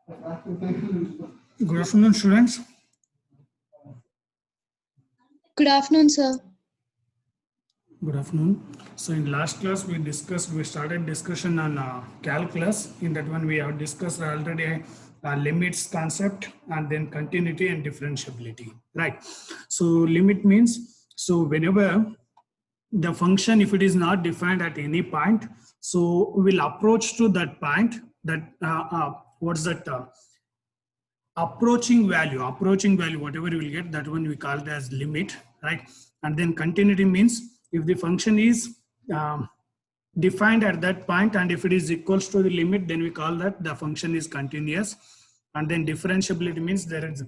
Good afternoon, students. Good afternoon, sir. Good afternoon. So in last class we started discussion on calculus. In that one we have discussed already limits concept and then continuity and differentiability, right? So limit means, so whenever the function, if it is not defined at any point, so we'll approach to that point, that what's that approaching value, whatever you will get, that one we call it as limit, right? And then continuity means if the function is defined at that point and if it is equals to the limit, then we call that the function is continuous. And then differentiability means there is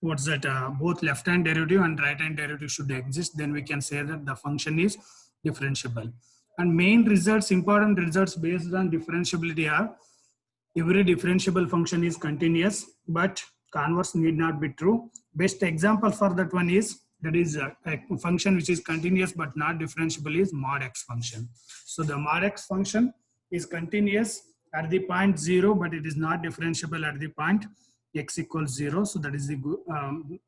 what's that both left hand derivative and right hand derivative should exist, then we can say that the function is differentiable. And main results, important results based on differentiability are: every differentiable function is continuous, but converse need not be true. Best example for that one is, that is a function which is continuous but not differentiable is mod x function. So the mod x function is continuous at the point 0, but it is not differentiable at the point x equals 0. So that is the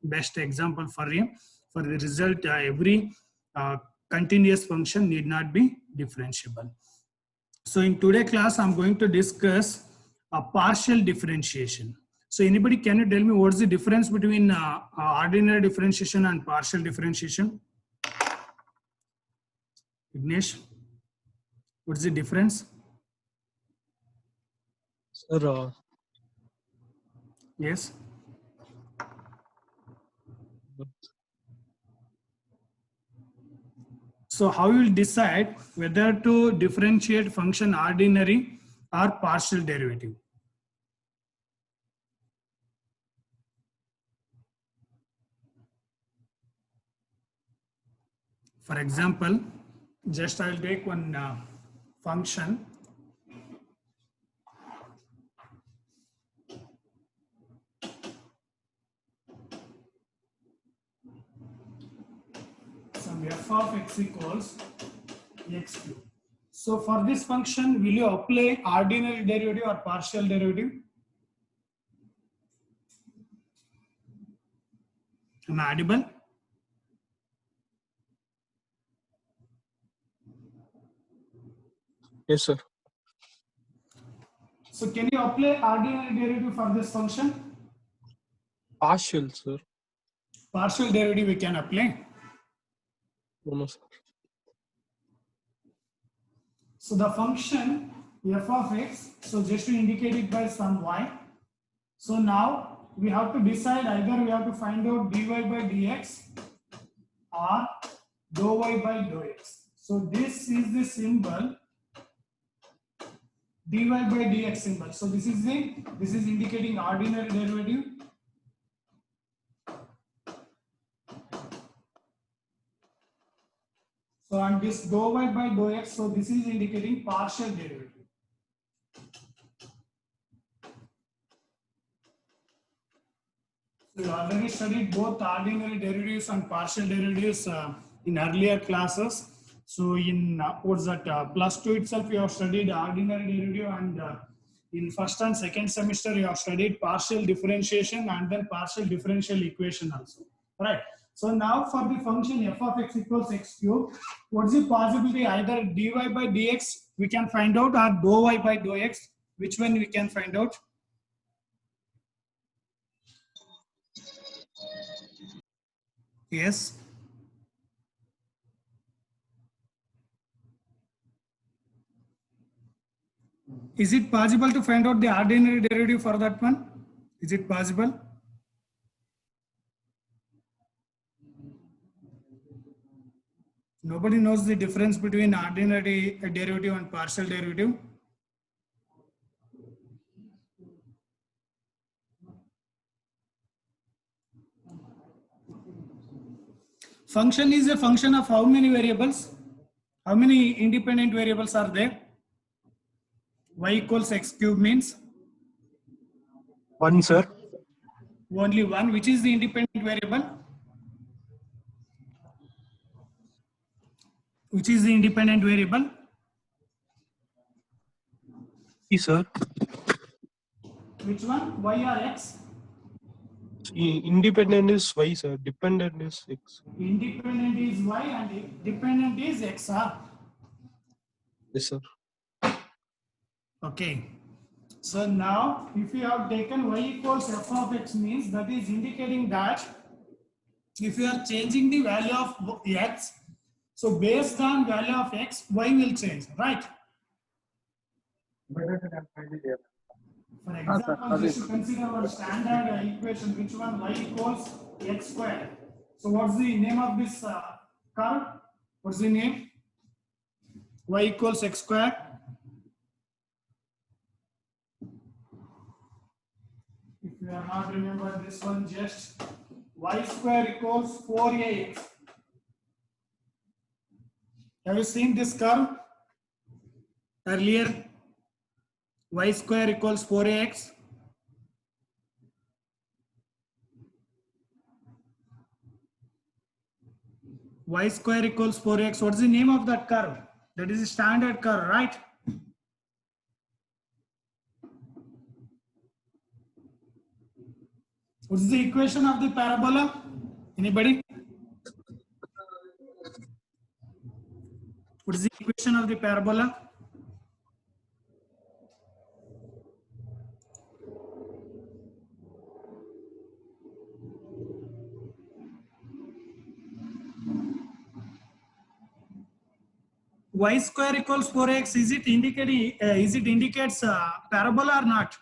best example for the result. Every continuous function need not be differentiable. So in today's class, I'm going to discuss a partial differentiation. So anybody, can you tell me what's the difference between ordinary differentiation and partial differentiation? Vignesh, what's the difference? Sir, Yes. So how you will decide whether to differentiate function ordinary or partial derivative? For example, just I will take one function. Some f of x equals x cube. So for this function, will you apply ordinary derivative or partial derivative? Am I audible? yes, sir. So can you apply ordinary derivative for this function? Partial, sir. Partial derivative we can apply. No, sir. So the function f of x, so just to indicate it by some y. So now we have to decide, either we have to find out dy by dx or dou y by dou x. So this is the symbol dy by dx symbol. So this is indicating ordinary derivative. So and this dou y by dou x, so this is indicating partial derivative. So you already studied both ordinary derivatives and partial derivatives in earlier classes. So in what's that +2 itself you have studied ordinary derivative, and in first and second semester you have studied partial differentiation and then partial differential equation also, right? So now for the function f of x equals x cube, what's the possibility? Either dy by dx we can find out, or dou y by dou x. Which one we can find out? Yes. Is it possible to find out the ordinary derivative for that one? Is it possible? Nobody knows the difference between ordinary derivative and partial derivative. Function is a function of how many variables? How many independent variables are there? Y equals x cube means? 1, sir. Only one. Which is the independent variable? Which is the independent variable? Yes, sir. Which one? Y or X? Independent is Y, sir. Dependent is X. Independent is Y and dependent is X. Yes, sir. Okay. So now if you have taken Y equals f of X means that is indicating that if you are changing the value of X, so based on value of X, Y will change, right? For example, just to consider one standard equation, which one? Y equals X squared. So what's the name of this curve? What's the name? Y equals X squared. If you are not remember this one, just Y square equals 4AX. Have you seen this curve earlier? Y square equals 4AX. Y square equals 4x. What's the name of that curve? That is a standard curve, right? What's the equation of the parabola? Anybody? What is the equation of the parabola? Y square equals 4x. Is it indicating? Is it indicates parabola or not?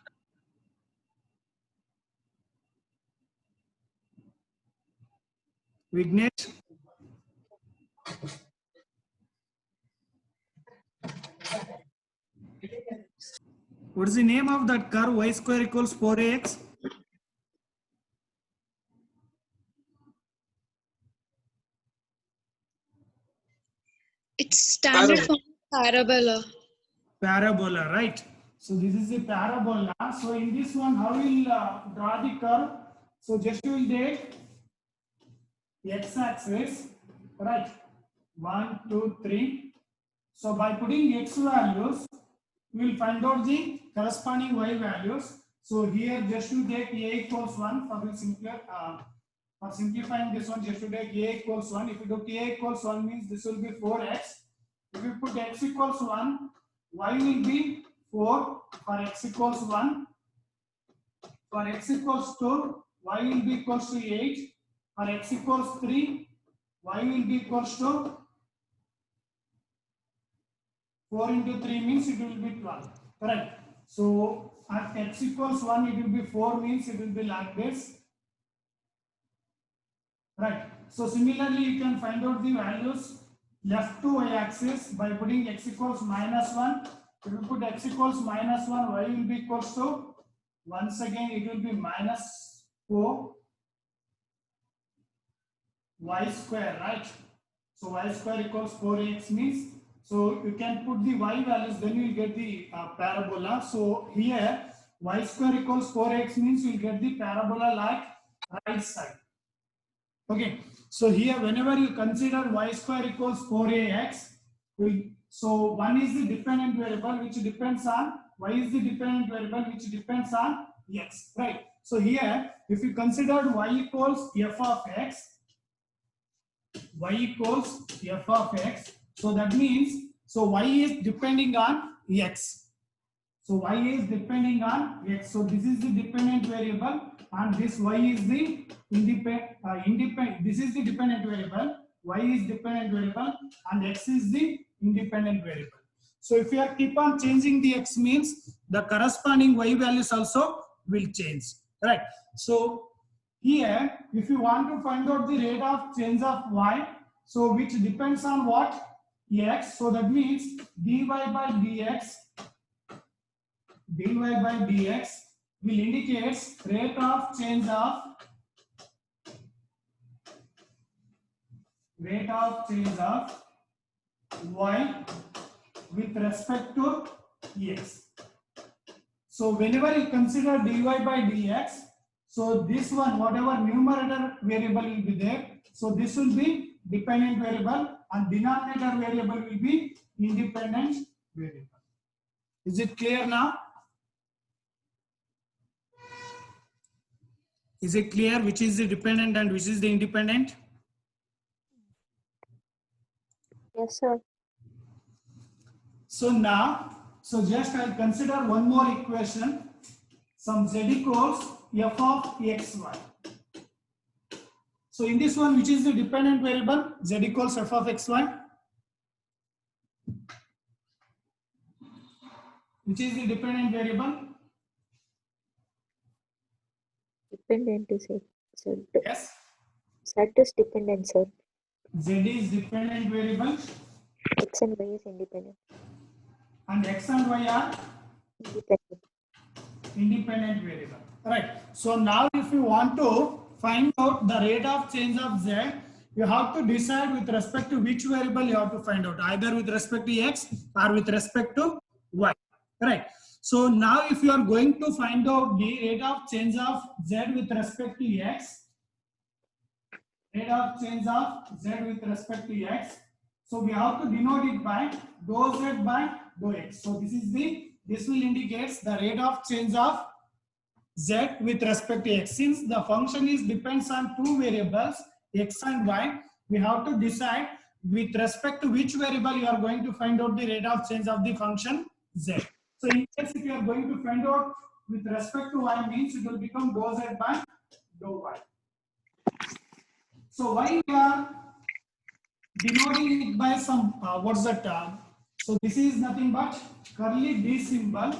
Vignesh. What is the name of that curve? Y square equals 4x. It's standard form of parabola. Parabola, right? So this is a parabola. So in this one, how we'll draw the curve? So just we will take x-axis, right? 1, 2, 3. So by putting x values, we will find out the corresponding y values. So here just to take a equals 1 for simplifying this one, just to take a equals 1. If you do a equals 1 means this will be 4x. If you put x equals 1, y will be 4 for x equals 1. For x equals 2, y will be equals to 8. For x equals 3, y will be equals to 4 into 3 means it will be 12. Correct. So at x equals 1, it will be 4 means it will be like this. Right. So similarly, you can find out the values left to y axis by putting x equals minus 1. If you put x equals minus 1, y will be equals to, once again, it will be minus 4 y square, right? So y square equals 4x means, so you can put the y values, then you will get the parabola. So here y square equals 4x means you will get the parabola like right side. Okay, so here whenever you consider y square equals 4ax, so 1 is the dependent variable which depends on, y is the dependent variable which depends on x, right? So here if you consider y equals f of x, y equals f of x, so that means, so y is depending on x. So y is depending on x. So this is the dependent variable and this y is the independent. This is the dependent variable. Y is dependent variable and x is the independent variable. So if you are keep on changing the x means the corresponding y values also will change. Right. So here, if you want to find out the rate of change of y, so which depends on what? X. So that means dy by dx will indicate rate of change of y with respect to x. So whenever you consider dy by dx, so this one, whatever numerator variable will be there, so this will be dependent variable and denominator variable will be independent variable. Is it clear now? Is it clear which is the dependent and which is the independent? Yes, sir. So now, so just I'll consider one more equation. Some z equals f of xy. So in this one, which is the dependent variable? Z equals f of xy. Which is the dependent variable? Dependent is it. So Yes. Z is dependent, sir. Z is dependent variable X and Y is independent. and x and y are Independent. independent variable. Right. So now if you want to find out the rate of change of z, you have to decide with respect to which variable you have to find out, either with respect to x or with respect to y. Right. So now if you are going to find out the rate of change of z with respect to x, rate of change of z with respect to x, so we have to denote it by dou z by dou x. So this will indicates the rate of change of z with respect to x. Since the function is depends on two variables x and y, we have to decide with respect to which variable you are going to find out the rate of change of the function z. So in case if you are going to find out with respect to y, means it will become dou z by dou y. So why we are denoting it by some what's that? So this is nothing but curly d symbol.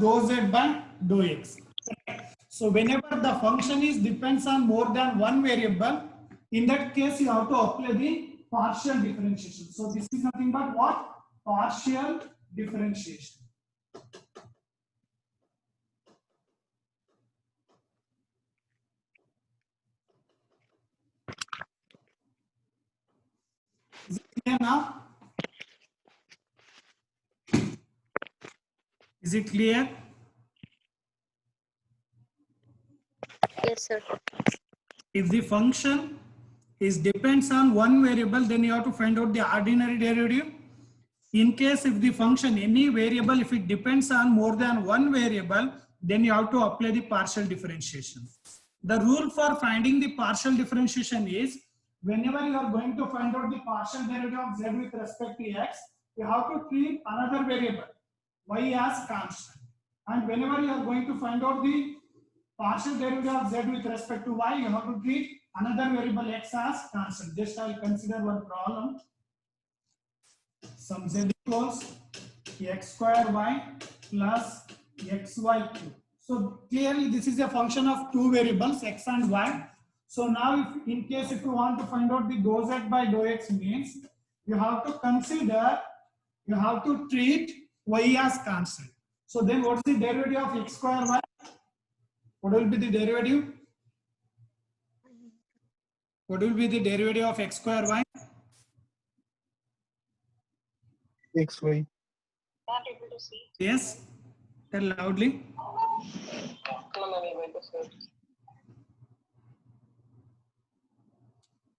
Dou z by dou x. So whenever the function is depends on more than one variable, in that case you have to apply the partial differentiation. So this is nothing but what? Partial differentiation. Is it clear now? Is it clear? Yes, sir. If the function is depends on one variable, then you have to find out the ordinary derivative. In case if the function, any variable, if it depends on more than one variable, then you have to apply the partial differentiation. The rule for finding the partial differentiation is, whenever you are going to find out the partial derivative of z with respect to x, you have to treat another variable y as constant. And whenever you are going to find out the partial derivative of z with respect to y, you have to treat another variable x as constant. Just I will consider one problem. Some z equals x square y plus xy cube. So clearly this is a function of two variables x and y. So now if in case if you want to find out the dou z by dou x, means you have to consider, you have to treat y as constant. So then what's the derivative of x square y? What will be the derivative? What will be the derivative of x square y? XY. Not able to see. Yes, tell loudly.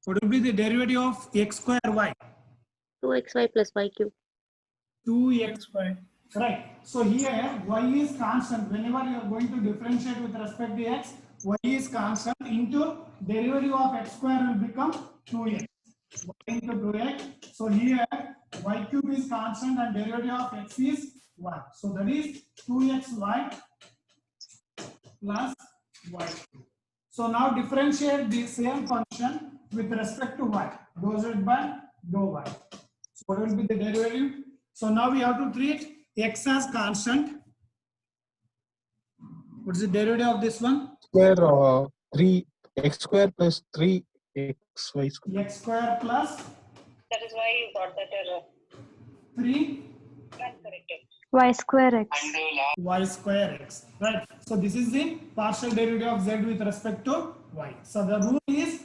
What will be the derivative of x square y? 2xy plus y cube. 2xy. Right. So here y is constant. Whenever you are going to differentiate with respect to x, y is constant into derivative of x square will become 2x. Y into 2x. So here y cube is constant and derivative of x is 1. So that is 2xy plus y cube. So now differentiate the same function with respect to y. Dou z by dou y. So what will be the derivative? So now we have to treat x as constant. What's the derivative of this one? Square 3 x square plus 3 xy square. X square plus That is why you got that error. 3 Not corrected. Y square x. y square x. Right. So this is the partial derivative of z with respect to y. So the rule is,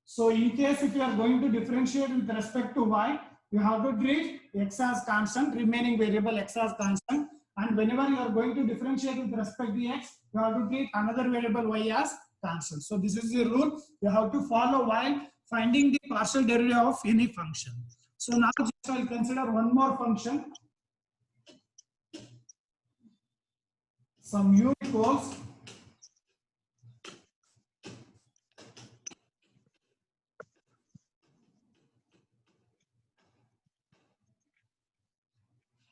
so in case if you are going to differentiate with respect to y, you have to treat x as constant, remaining variable x as constant, and whenever you are going to differentiate with respect to x, you have to treat another variable y as constant. So this is the rule you have to follow while finding the partial derivative of any function. So now just I'll consider one more function. Some u equals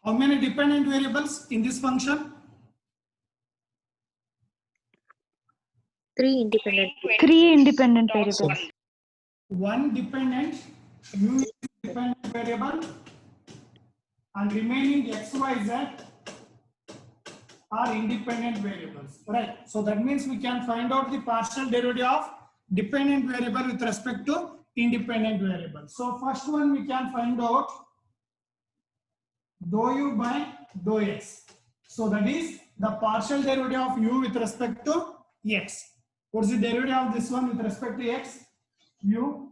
how many dependent variables in this function? 3 independent. 3 independent variables. One dependent, u is dependent variable, and remaining x, y, z are independent variables, right? So that means we can find out the partial derivative of dependent variable with respect to independent variable. So first one we can find out dou u by dou x. So that is the partial derivative of u with respect to x. What's the derivative of this one with respect to x? U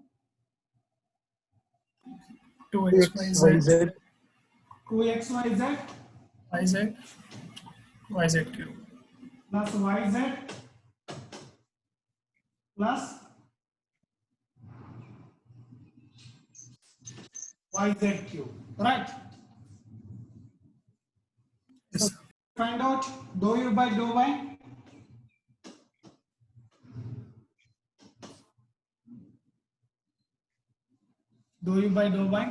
2x, y, z. 2x, y, z yz cube. plus yz plus yz cube, right? So find out dou u by dou y. Dou u by dou y.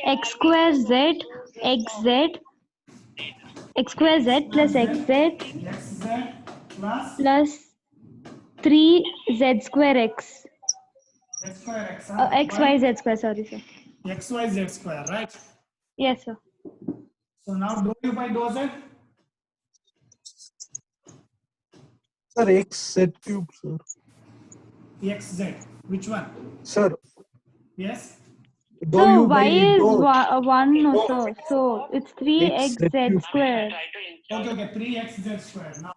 X square z, xz, x square z plus xz xz plus plus 3z square x. z square x. XYZ square, sorry, sir. xyz square, right? Yes, sir. So now dou u by dou z. Sir, x z cube, sir. xz. Which one? Sir, Yes. dou So u y by is dou. 1, no, sir. So it's 3xz square. Okay, 3xz square. Now,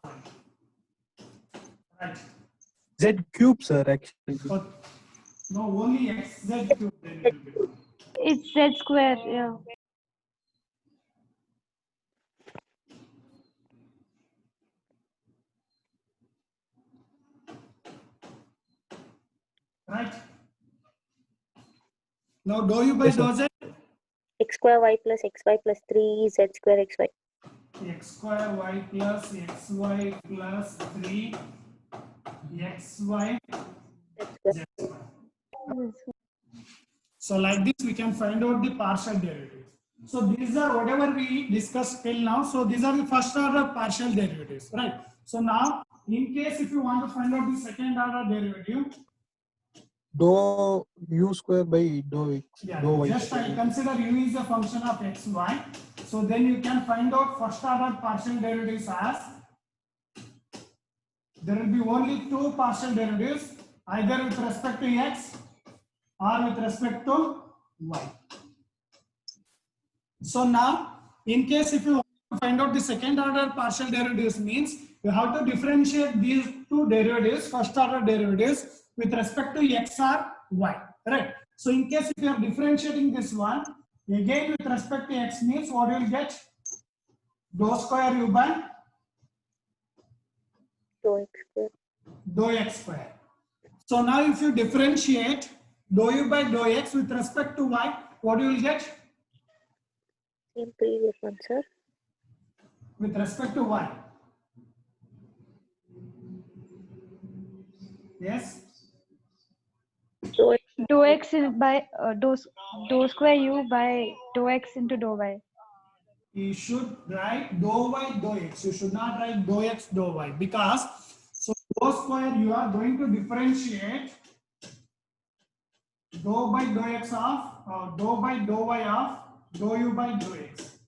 right. Z cube, sir, actually. So, no, only xz cube. Then it will be. It's z square, yeah. Right. Now dou u by Yes, sir. dou z. X square y plus xy plus 3z square xy. X square y plus xy plus 3 xy z square. So like this we can find out the partial derivatives. So these are whatever we discussed till now. So these are the first order partial derivatives, right? So now in case if you want to find out the second order derivative, Dou u square by dou x. yeah, Dou y. just I consider u is a function of x, y. So then you can find out first order partial derivatives as there will be only two partial derivatives, either with respect to x or with respect to y. So now, in case if you want to find out the second order partial derivatives means you have to differentiate these two derivatives, first order derivatives with respect to x or y, right? So in case if you are differentiating this one, again with respect to x means what you will get? Dou square u by Dou x square. dou x square. So now if you differentiate dou u by dou x with respect to y, what you will get? Same previous one, sir. With respect to y. Yes. Dou x Dou x is by dou square u by dou x into dou y. You should write dou y dou x. You should not write dou x dou y because so dou square you are going to differentiate dou by dou x of dou by dou y of dou u by dou x.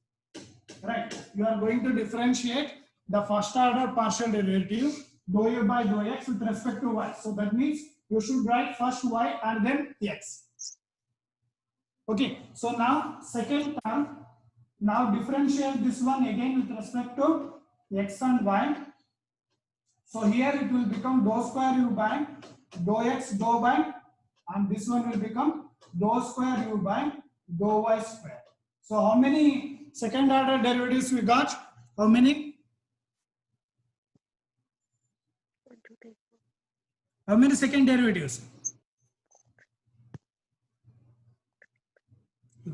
Right? You are going to differentiate the first order partial derivative dou u by dou x with respect to y. So that means you should write first y and then x. Okay. So now second term. Now differentiate this one again with respect to x and y. So here it will become dou square u by dou x dou y, and this one will become dou square u by dou y square. So how many second order derivatives we got? How many? How many second derivatives?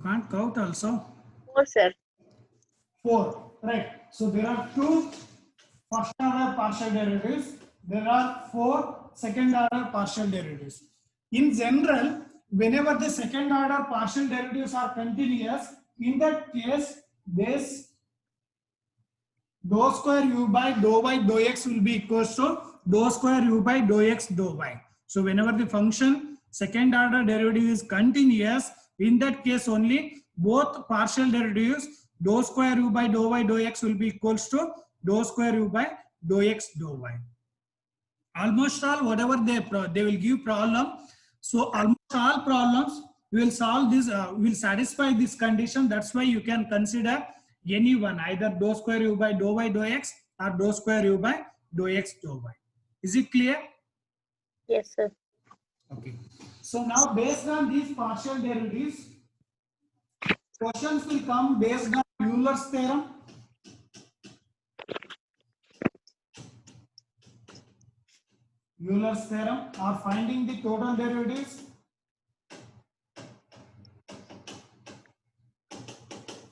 You can't count also. 4, sir. 4, right? So there are 2 first order partial derivatives. There are 4 second order partial derivatives. In general, whenever the second order partial derivatives are continuous, in that case, this dou square u by dou y dou x will be equals to dou square u by dou x dou y. So whenever the function second order derivative is continuous, in that case only both partial derivatives dou square u by dou y dou x will be equals to dou square u by dou x dou y. Almost all whatever they will give problem. So almost all problems we will solve this, will satisfy this condition. That's why you can consider any one, either dou square u by dou y dou x or dou square u by dou x dou y. Is it clear? Yes, sir. Okay. So now based on these partial derivatives, questions will come based on Euler's theorem. Euler's theorem, or finding the total derivatives.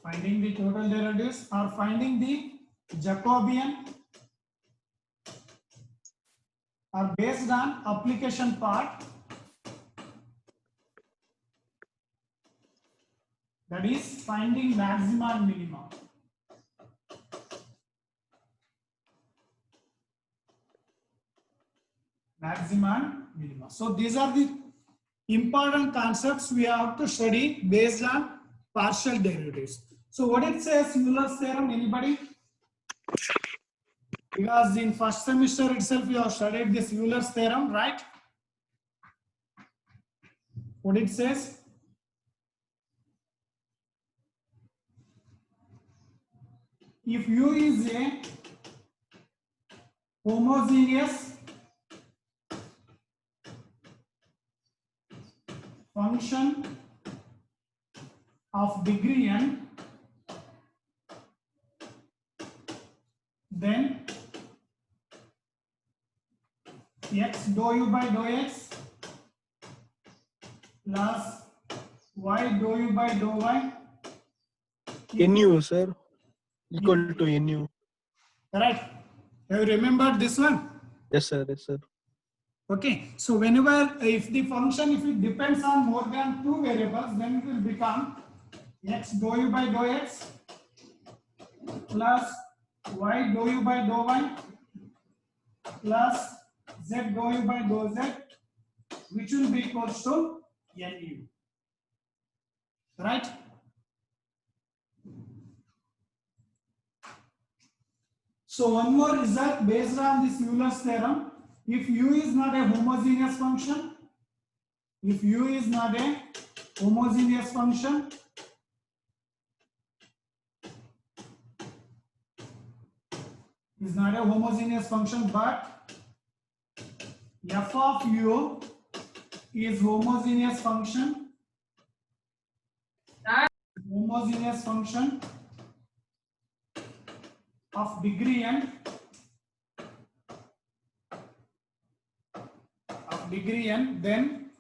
Finding the total derivatives, or finding the Jacobian, are based on application part, that is finding maxima and minima. Maxima and minima. So these are the important concepts we have to study based on partial derivatives. So what it says, Euler's theorem, anybody? Because in first semester itself you have studied this Euler's theorem, right? What it says? If U is a homogeneous function of degree n, then x dou u by dou x plus y dou u by dou y NU, sir, equal to NU. Correct. Have you remembered this one? Yes, sir. Yes, sir. Okay. So whenever, if the function, if it depends on more than 2 variables, then it will become x dou u by dou x plus y dou u by dou y plus z dou u by dou z, which will be equals to nu. Right? So one more result based on this Euler's theorem. If u is not a homogeneous function, if u is not a homogeneous function, is not a homogeneous function, but f of u is homogeneous function, homogeneous function of degree n, then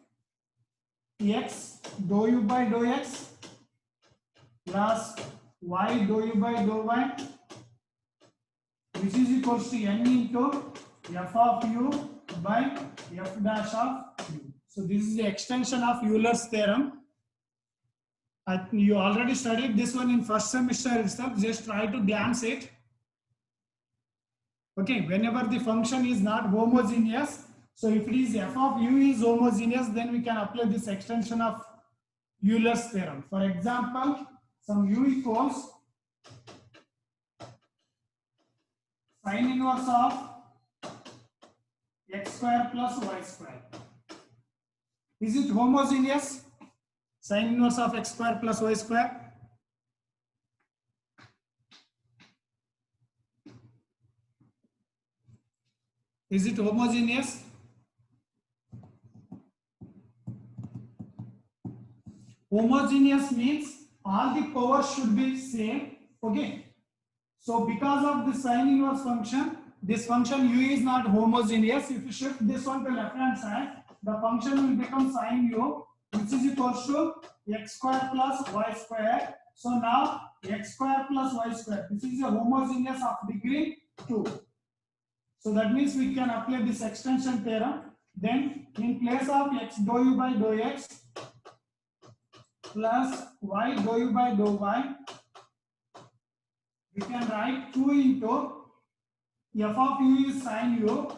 x dou u by dou x plus y dou u by dou y, which is equals to n into f of u by f dash of u. So this is the extension of Euler's theorem. You already studied this one in first semester itself. Just try to glance it. Okay, whenever the function is not homogeneous, so if it is f of u is homogeneous, then we can apply this extension of Euler's theorem. For example, some u equals sin inverse of x square plus y square. Is it homogeneous? Sin inverse of x square plus y square. Is it homogeneous? Homogeneous means all the powers should be same. Okay. So because of the sin inverse function, this function u is not homogeneous. If you shift this one to left hand side, the function will become sin u, which is equals to x square plus y square. So now x square plus y square. This is a homogeneous of degree 2. So that means we can apply this extension theorem. Then in place of x dou u by dou x plus y dou u by dou y, we can write 2 into f of u is sin u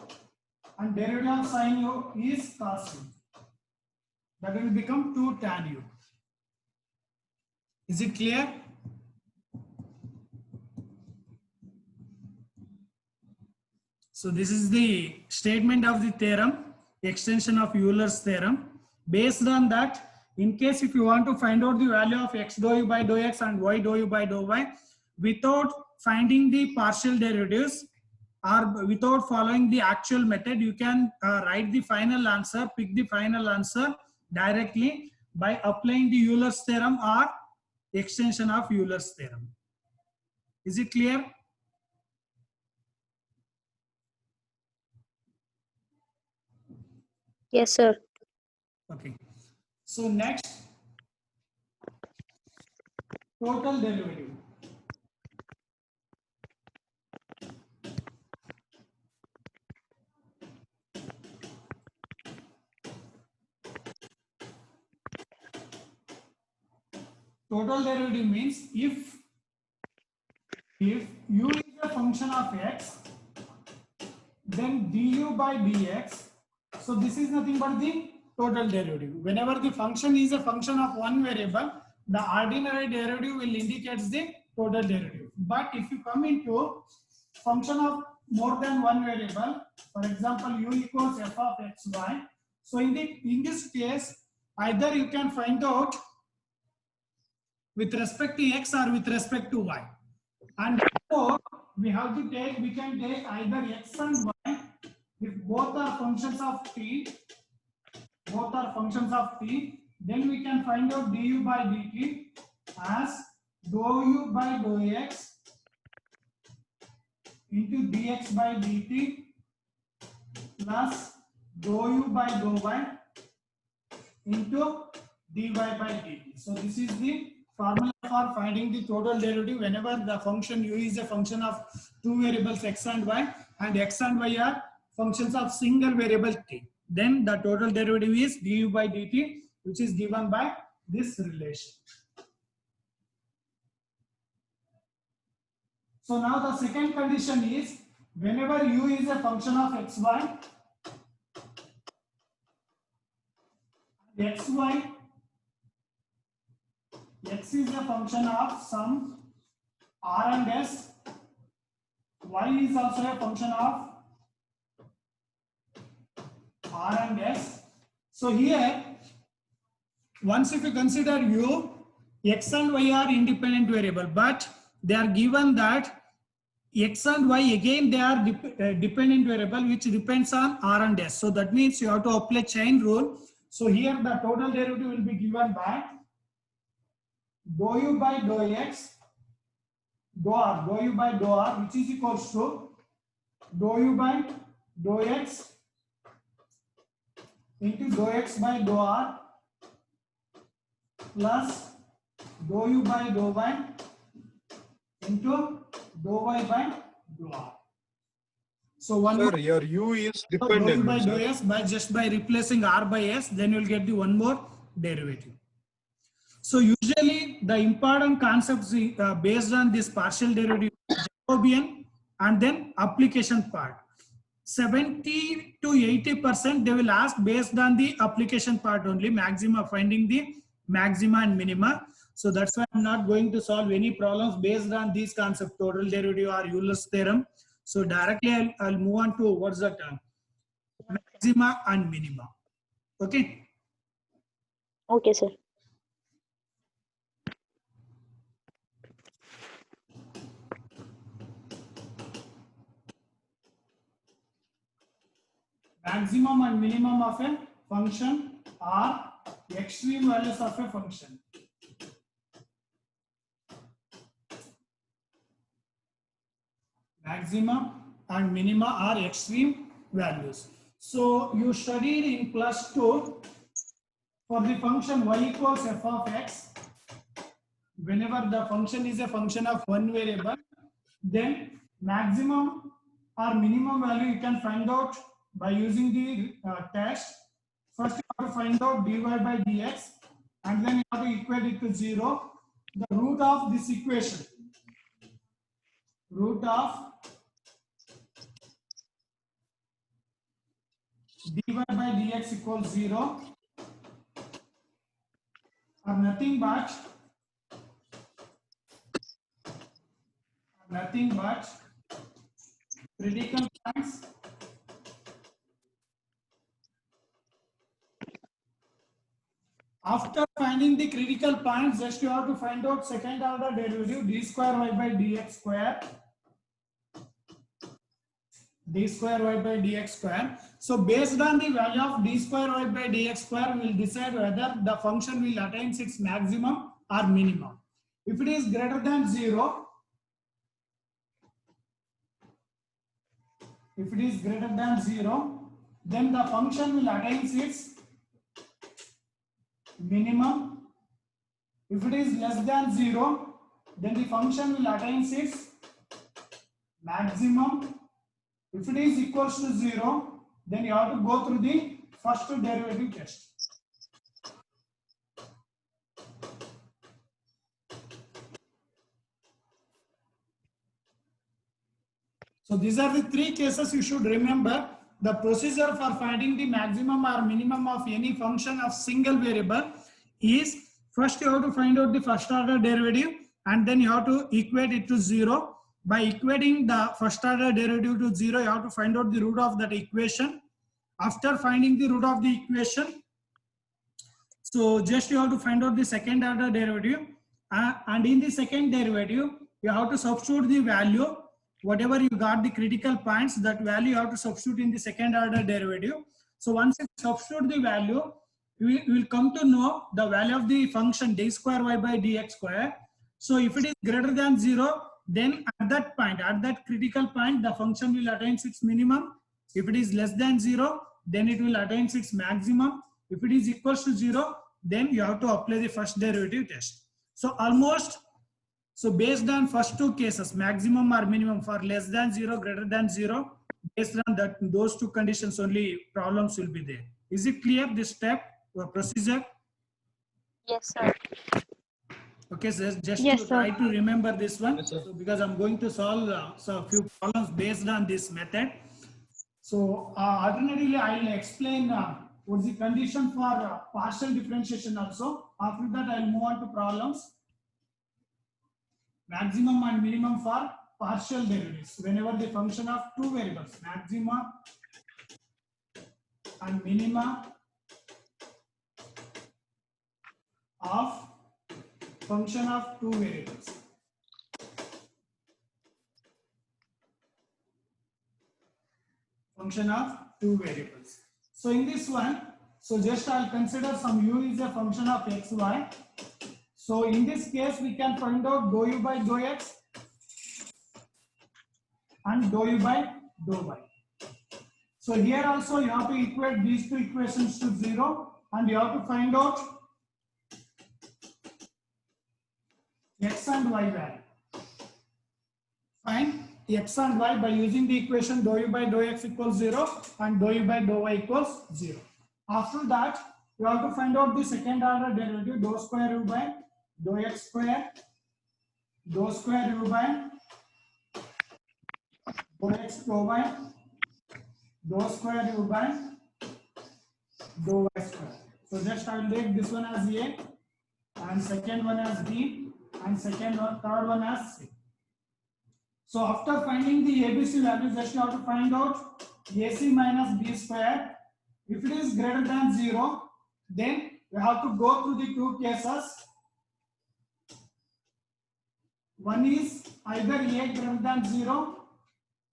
and derivative of sin u is cos u. That will become 2 tan u. Is it clear? So this is the statement of the theorem, extension of Euler's theorem. Based on that, in case if you want to find out the value of x dou u by dou x and y dou u by dou y, without finding the partial derivatives or without following the actual method, you can write the final answer, pick the final answer directly by applying the Euler's theorem or extension of Euler's theorem. Is it clear? Yes, sir. Okay. So next, total derivative. Total derivative means if u is a function of x, then du by dx. So this is nothing but the total derivative. Whenever the function is a function of one variable, the ordinary derivative will indicate the total derivative. But if you come into function of more than one variable, for example, u equals f of xy. So in this case, either you can find out with respect to x or with respect to y. And so we can take either x and y if both are functions of t, then we can find out du by dt as dou u by dou x into dx by dt plus dou u by dou y into dy by dt. So this is the formula for finding the total derivative whenever the function u is a function of two variables x and y are functions of single variable t. Then the total derivative is du by dt, which is given by this relation. So now the second condition is whenever u is a function of xy, xy, x is a function of some r and s, y is also a function of r and s. So here, once if you consider u, x and y are independent variable, but they are given that x and y again they are dependent variable which depends on r and s. So that means you have to apply chain rule. So here the total derivative will be given by dou u by dou x, dou u by dou r, which is equals to dou u by dou x into dou x by dou r plus dou u by dou y into dou y by dou r. So one Sir, more your u is dou u dependent. by dou Sir. s by just by replacing r by s, then you will get the one more derivative. So usually the important concepts based on this partial derivative, Jacobian and then application part. 70 to 80% they will ask based on the application part only, maxima, finding the maxima and minima. So that's why I'm not going to solve any problems based on these concepts, total derivative or Euler's theorem. So directly I'll move on to what's the term? Maxima and minima. Okay. Okay, sir. Maximum and minimum of a function are extreme values of a function. Maximum and minima are extreme values. So you studied in +2 for the function y equals f of x, whenever the function is a function of one variable, then maximum or minimum value you can find out by using the test. First you have to find out dy by dx, and then you have to equate it to 0. The root of this equation, root of dy by dx equals 0 are nothing but critical points After finding the critical points, just you have to find out second order derivative d square y by dx square. D square y by dx square. So based on the value of d square y by dx square, we will decide whether the function will attain its maximum or minimum. If it is greater than 0, then the function will attain its minimum. If it is less than 0, then the function will attain its maximum. If it is equals to 0, then you have to go through the first derivative test. So these are the three cases you should remember. The procedure for finding the maximum or minimum of any function of single variable is first you have to find out the first order derivative, and then you have to equate it to 0. By equating the first order derivative to 0, you have to find out the root of that equation. After finding the root of the equation, so just you have to find out the second order derivative, and in the second derivative you have to substitute the value. Whatever you got the critical points, that value you have to substitute in the second order derivative. So once you substitute the value, you will come to know the value of the function d square y by dx square. So if it is greater than 0, then at that point, at that critical point, the function will attain its minimum. If it is less than 0, then it will attain its maximum. If it is equals to 0, then you have to apply the first derivative test. So based on first two cases, maximum or minimum for less than 0, greater than 0, based on that, those two conditions only problems will be there. Is it clear, this step or procedure? Yes, sir. Okay, so just Yes, to sir. try to remember this one. Yes, sir. So because I'm going to solve a few problems based on this method. So alternatively, I'll explain what's the condition for partial differentiation also. After that, I'll move on to problems. Maximum and minimum for partial derivatives. Whenever the function of two variables, maxima and minima of function of two variables. Function of two variables. So in this one, so just I'll consider some u is a function of x, y. So in this case, we can find out dou u by dou x and dou u by dou y. So here also you have to equate these two equations to 0, and you have to find out x and y value. Find x and y by using the equation dou u by dou x equals 0 and dou u by dou y equals 0. After that, you have to find out the second order derivative, dou square u by dou x square, dou square u by dou x dou y, dou square u by dou y square. So just I will take this one as A, and second one as B, and third one as C. So after finding the ABC values, just you have to find out AC minus B square. If it is greater than 0, then you have to go through the two cases. One is either A greater than 0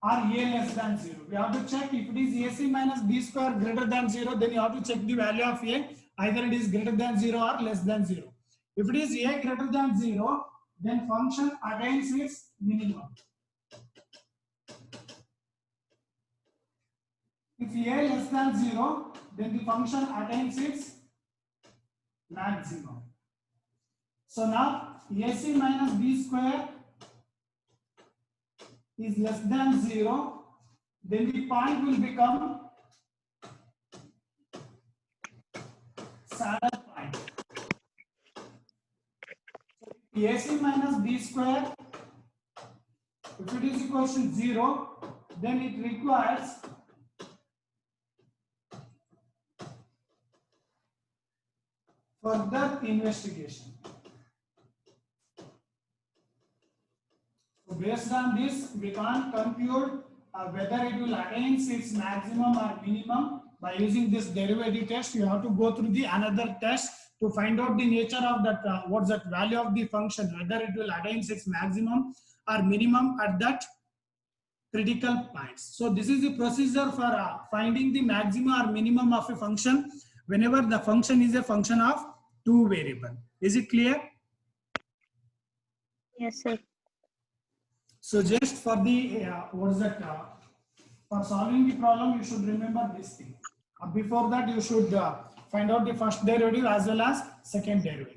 or A less than 0. We have to check if it is AC minus B square greater than 0, then you have to check the value of A. Either it is greater than 0 or less than 0. If it is A greater than 0, then function attains its minimum. If A less than 0, then the function attains its maximum. So now AC minus B square is less than 0, then the point will become saddle point. AC minus B square, if it is equal to 0, then it requires further investigation. So based on this, we can't compute whether it will attain its maximum or minimum by using this derivative test. You have to go through the another test to find out the nature of that, what's that value of the function, whether it will attain its maximum or minimum at that critical points. So this is the procedure for finding the maximum or minimum of a function whenever the function is a function of two variable. Is it clear? Yes, sir. So just for the for solving the problem, you should remember this thing. Before that, you should find out the first derivative as well as second derivative.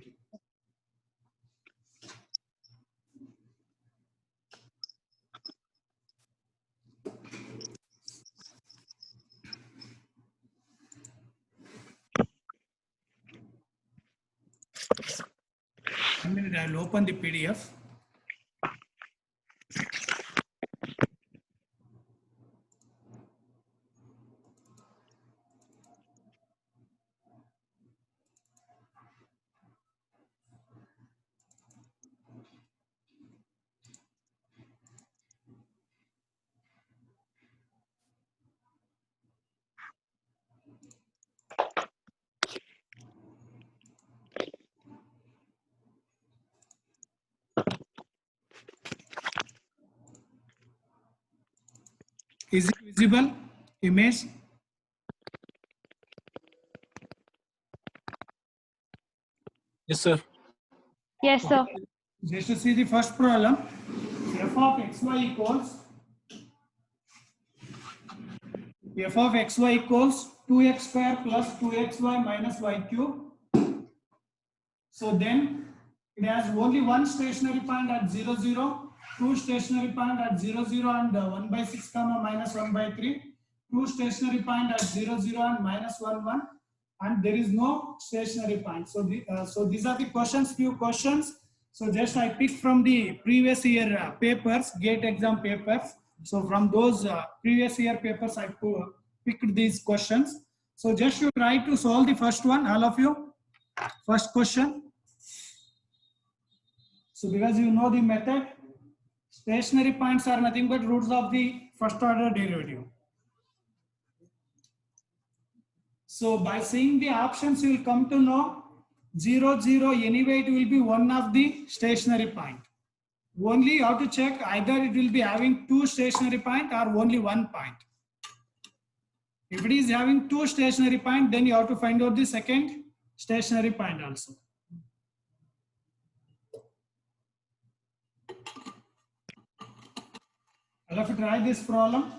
A minute, I will open the PDF. Is it visible? Image? Yes, sir. Yes, sir. Just to see the first problem, f of xy equals 2x square plus 2xy minus y cube. So then it has only one stationary point at 0, 0, two stationary point at 0, 0 and 1 by 6 comma minus 1 by 3, two stationary point at 0, 0 and minus 1, 1, and there is no stationary point. So so these are the questions, few questions. So just I picked from the previous year papers, GATE exam papers. So from those previous year papers, I picked these questions. So just you try to solve the first one, all of you. First question. So because you know the method, stationary points are nothing but roots of the first order derivative. So by seeing the options, you will come to know 0, 0, anyway it will be one of the stationary point. Only you have to check either it will be having two stationary point or only one point. If it is having two stationary point, then you have to find out the second stationary point also. I'll have to try this problem.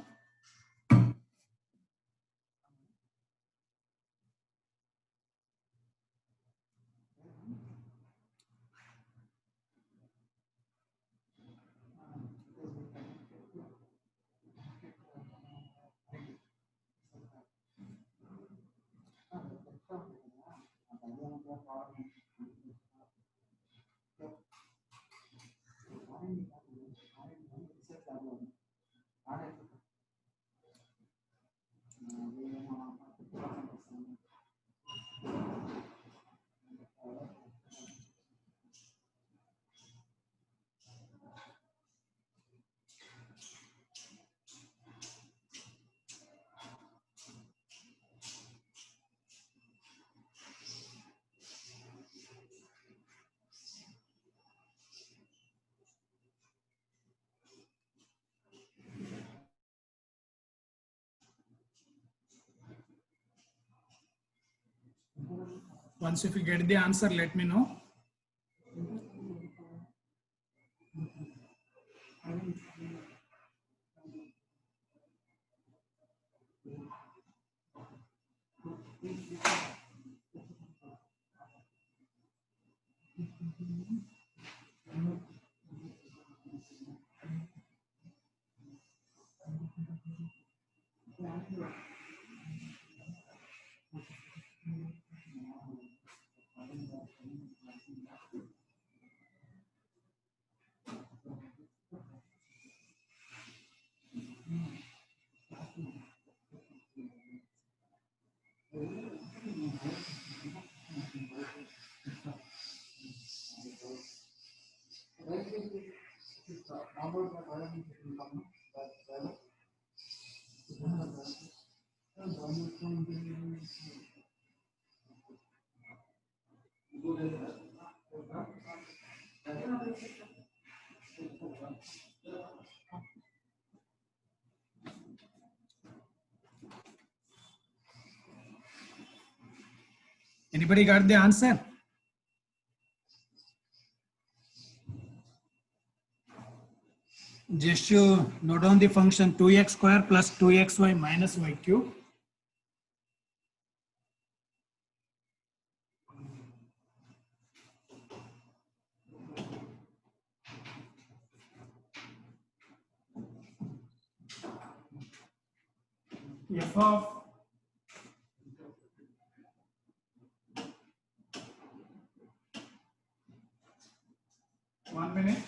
Once if you get the answer, let me know. Anybody got the answer? Just to note down the function 2x square plus 2xy minus y cube. F of 1 minute.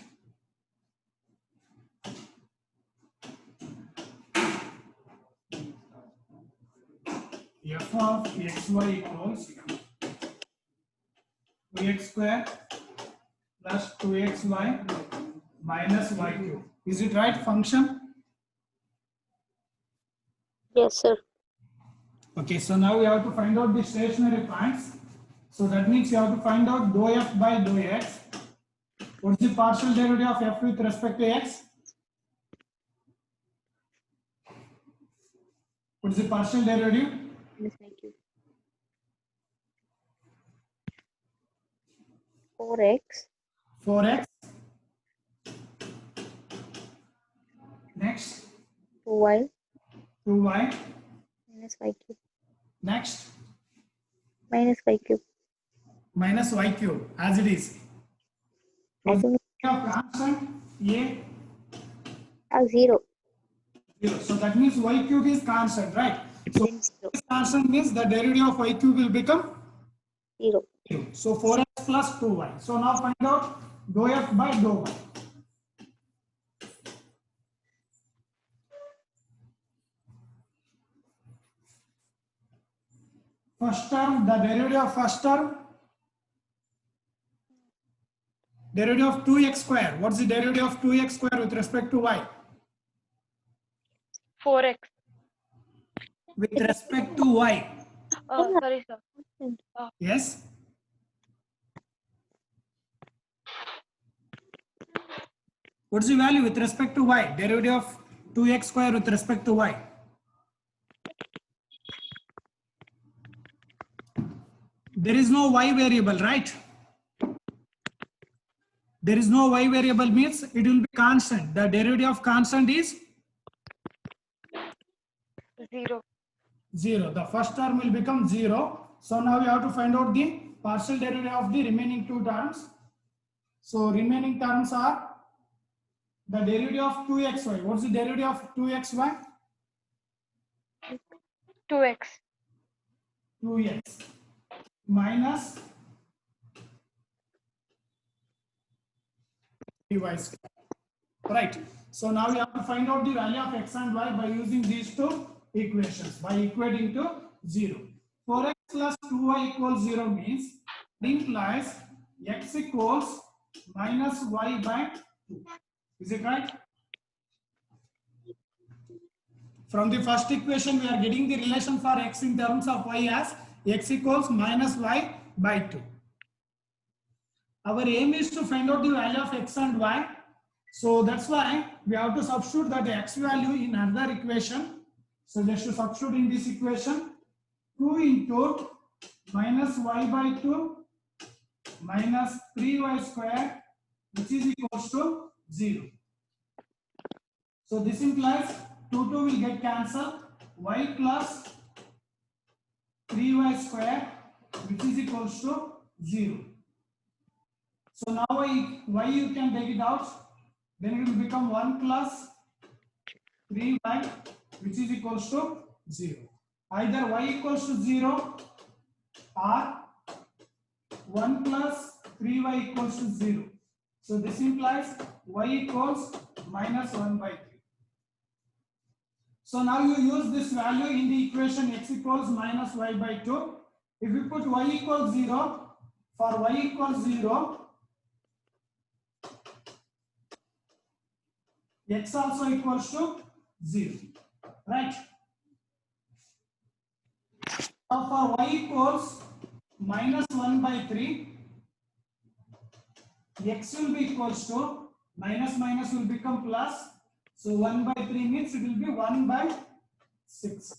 F of xy equals 2x square plus 2xy minus y cube. Is it right function? Yes, sir. Okay, so now we have to find out the stationary points. So that means you have to find out dou f by dou x. What's the partial derivative of f with respect to x? What's the partial derivative? Minus y cube. 4x 4x. Next, 2y 2y. minus y cube Next, minus y cube. minus y cube as it is. I think Constant a 0. 0. So that means y cube is constant, right? So Then 0. this constant means the derivative of y cube will become 0. 0. So 4x plus 2y. So now find out dou f by dou y. First term, the derivative of first term, derivative of 2x square. What's the derivative of 2x square with respect to y? 4x. With respect to y. Sorry, sir. Yes. What's the value with respect to y? Derivative of 2x square with respect to y. There is no y variable, right? There is no y variable means it will be constant. The derivative of constant is 0. 0. The first term will become 0. So now we have to find out the partial derivative of the remaining two terms. So remaining terms are the derivative of 2xy. What's the derivative of 2xy? 2x. 2x minus 3y square. Right. So now we have to find out the value of x and y by using these two equations, by equating to 0. 4x plus 2y equals 0 means it implies x equals minus y by 2. Is it right? From the first equation, we are getting the relation for x in terms of y as x equals minus y by 2. Our aim is to find out the value of x and y. So that's why we have to substitute that x value in another equation. So just to substitute in this equation, 2 into minus y by 2 minus 3y square, which is equals to 0. So this implies 2 will get cancelled, y plus 3y square, which is equals to 0. So now y you can take it out, then it will become 1 plus 3y, which is equals to 0. Either y equals to 0 or 1 plus 3y equals to 0. So this implies y equals minus 1 by 3. So now you use this value in the equation x equals minus y by 2. If you put y equals 0, for y equals 0, x also equals to 0, right? Now for y equals minus 1 by 3, x will be equals to minus minus will become plus. So 1 by 3 means it will be 1 by 6.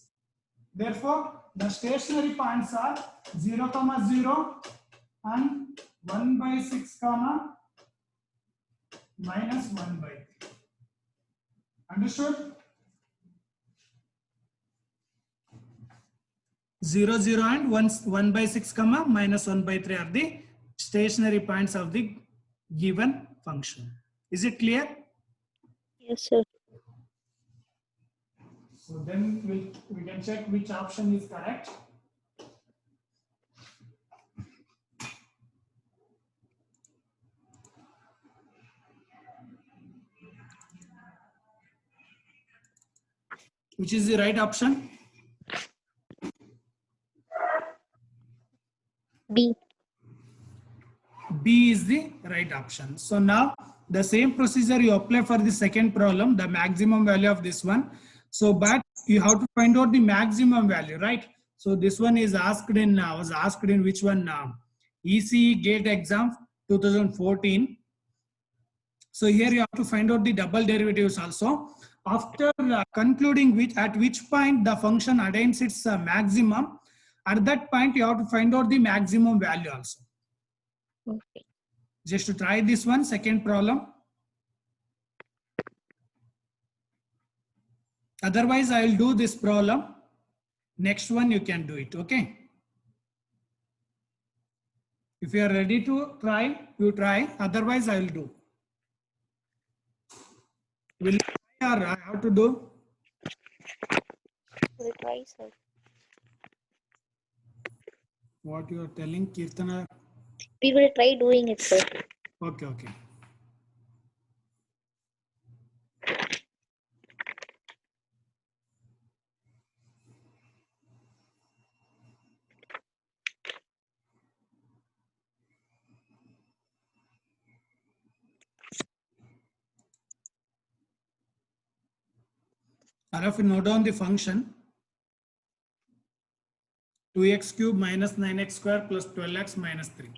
Therefore, the stationary points are 0, 0 and 1 by 6, minus 1 by 3. Understood? 0, 0 and 1 by 6, minus 1 by 3 are the stationary points of the given function. Is it clear? Yes, sir. So then we can check which option is correct. Which is the right option? B. B is the right option. So now the same procedure you apply for the second problem, the maximum value of this one. So but you have to find out the maximum value, right? So this one is asked in was asked in which one? ECE GATE exam 2014. So here you have to find out the double derivatives also. After concluding at which point the function attains its maximum, at that point you have to find out the maximum value also. Okay. Just to try this one, second problem. Otherwise, I will do this problem. Next one, you can do it. Okay. If you are ready to try, you try. Otherwise, I will do. Will you try or I have to do? We'll try, sir. What you are telling, Kirtana? We will try doing it, sir. Okay, okay. All of you note down the function 2x cube minus 9x square plus 12x minus 3.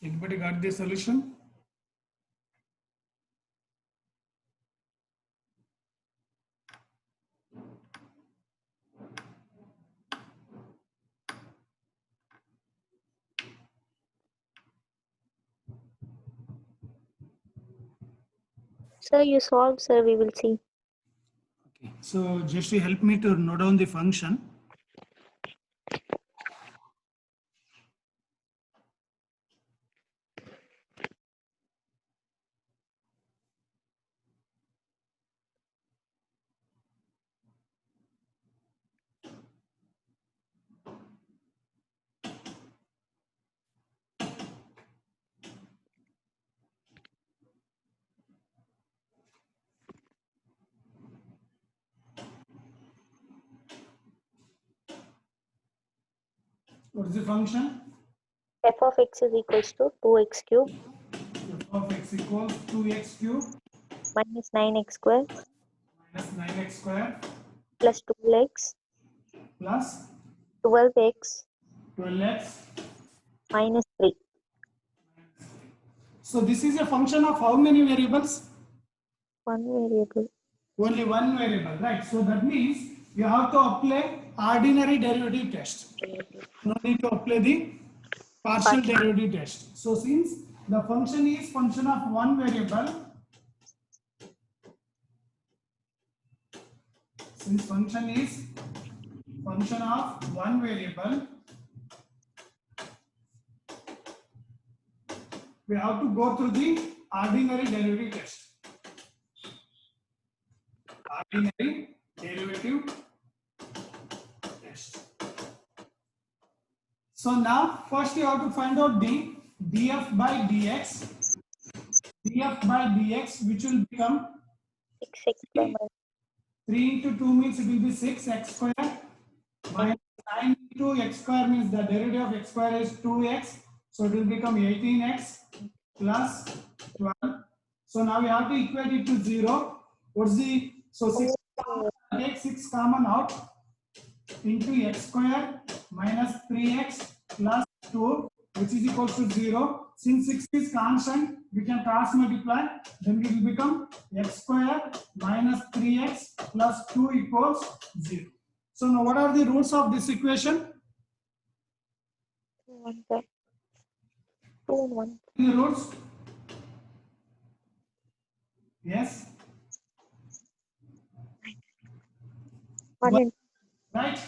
Anybody got the solution? Sir, you solved, sir. We will see. Okay. So just to help me to note down the function. What is the function? F of x is equals to 2x cube F of x equals 2x cube minus 9x square minus 9x square plus 12x plus 12x 12x. minus 3. So this is a function of how many variables? One variable. Only one variable, right? So that means you have to apply ordinary derivative test. No need to apply the partial derivative test. So since the function is function of one variable, since function is function of one variable, we have to go through the ordinary derivative test. Ordinary derivative test. So now first you have to find out the df by dx. df by dx, which will become 6x square minus 3 into 2 means it will be 6x square minus 9 into x square means the derivative of x square is 2x. So it will become 18x plus 12. So now we have to equate it to 0. What's the, so 6, take 6 common out into x square minus 3x plus 2, which is equal to 0. Since 6 is constant, we can cross multiply, then it will become x square minus 3x plus 2 equals 0. So now what are the roots of this equation? 2 and 1. The roots? Yes, 1 and right?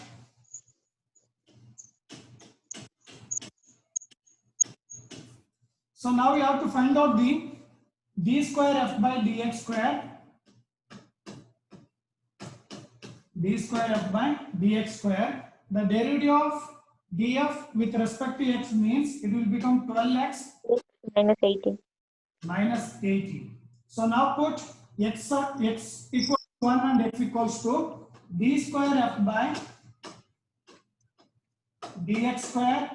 So now we have to find out the d square f by dx square. D square f by dx square. The derivative of df with respect to x means it will become 12x minus 18. minus 18. So now put x equals 1 and x equals to d square f by dx square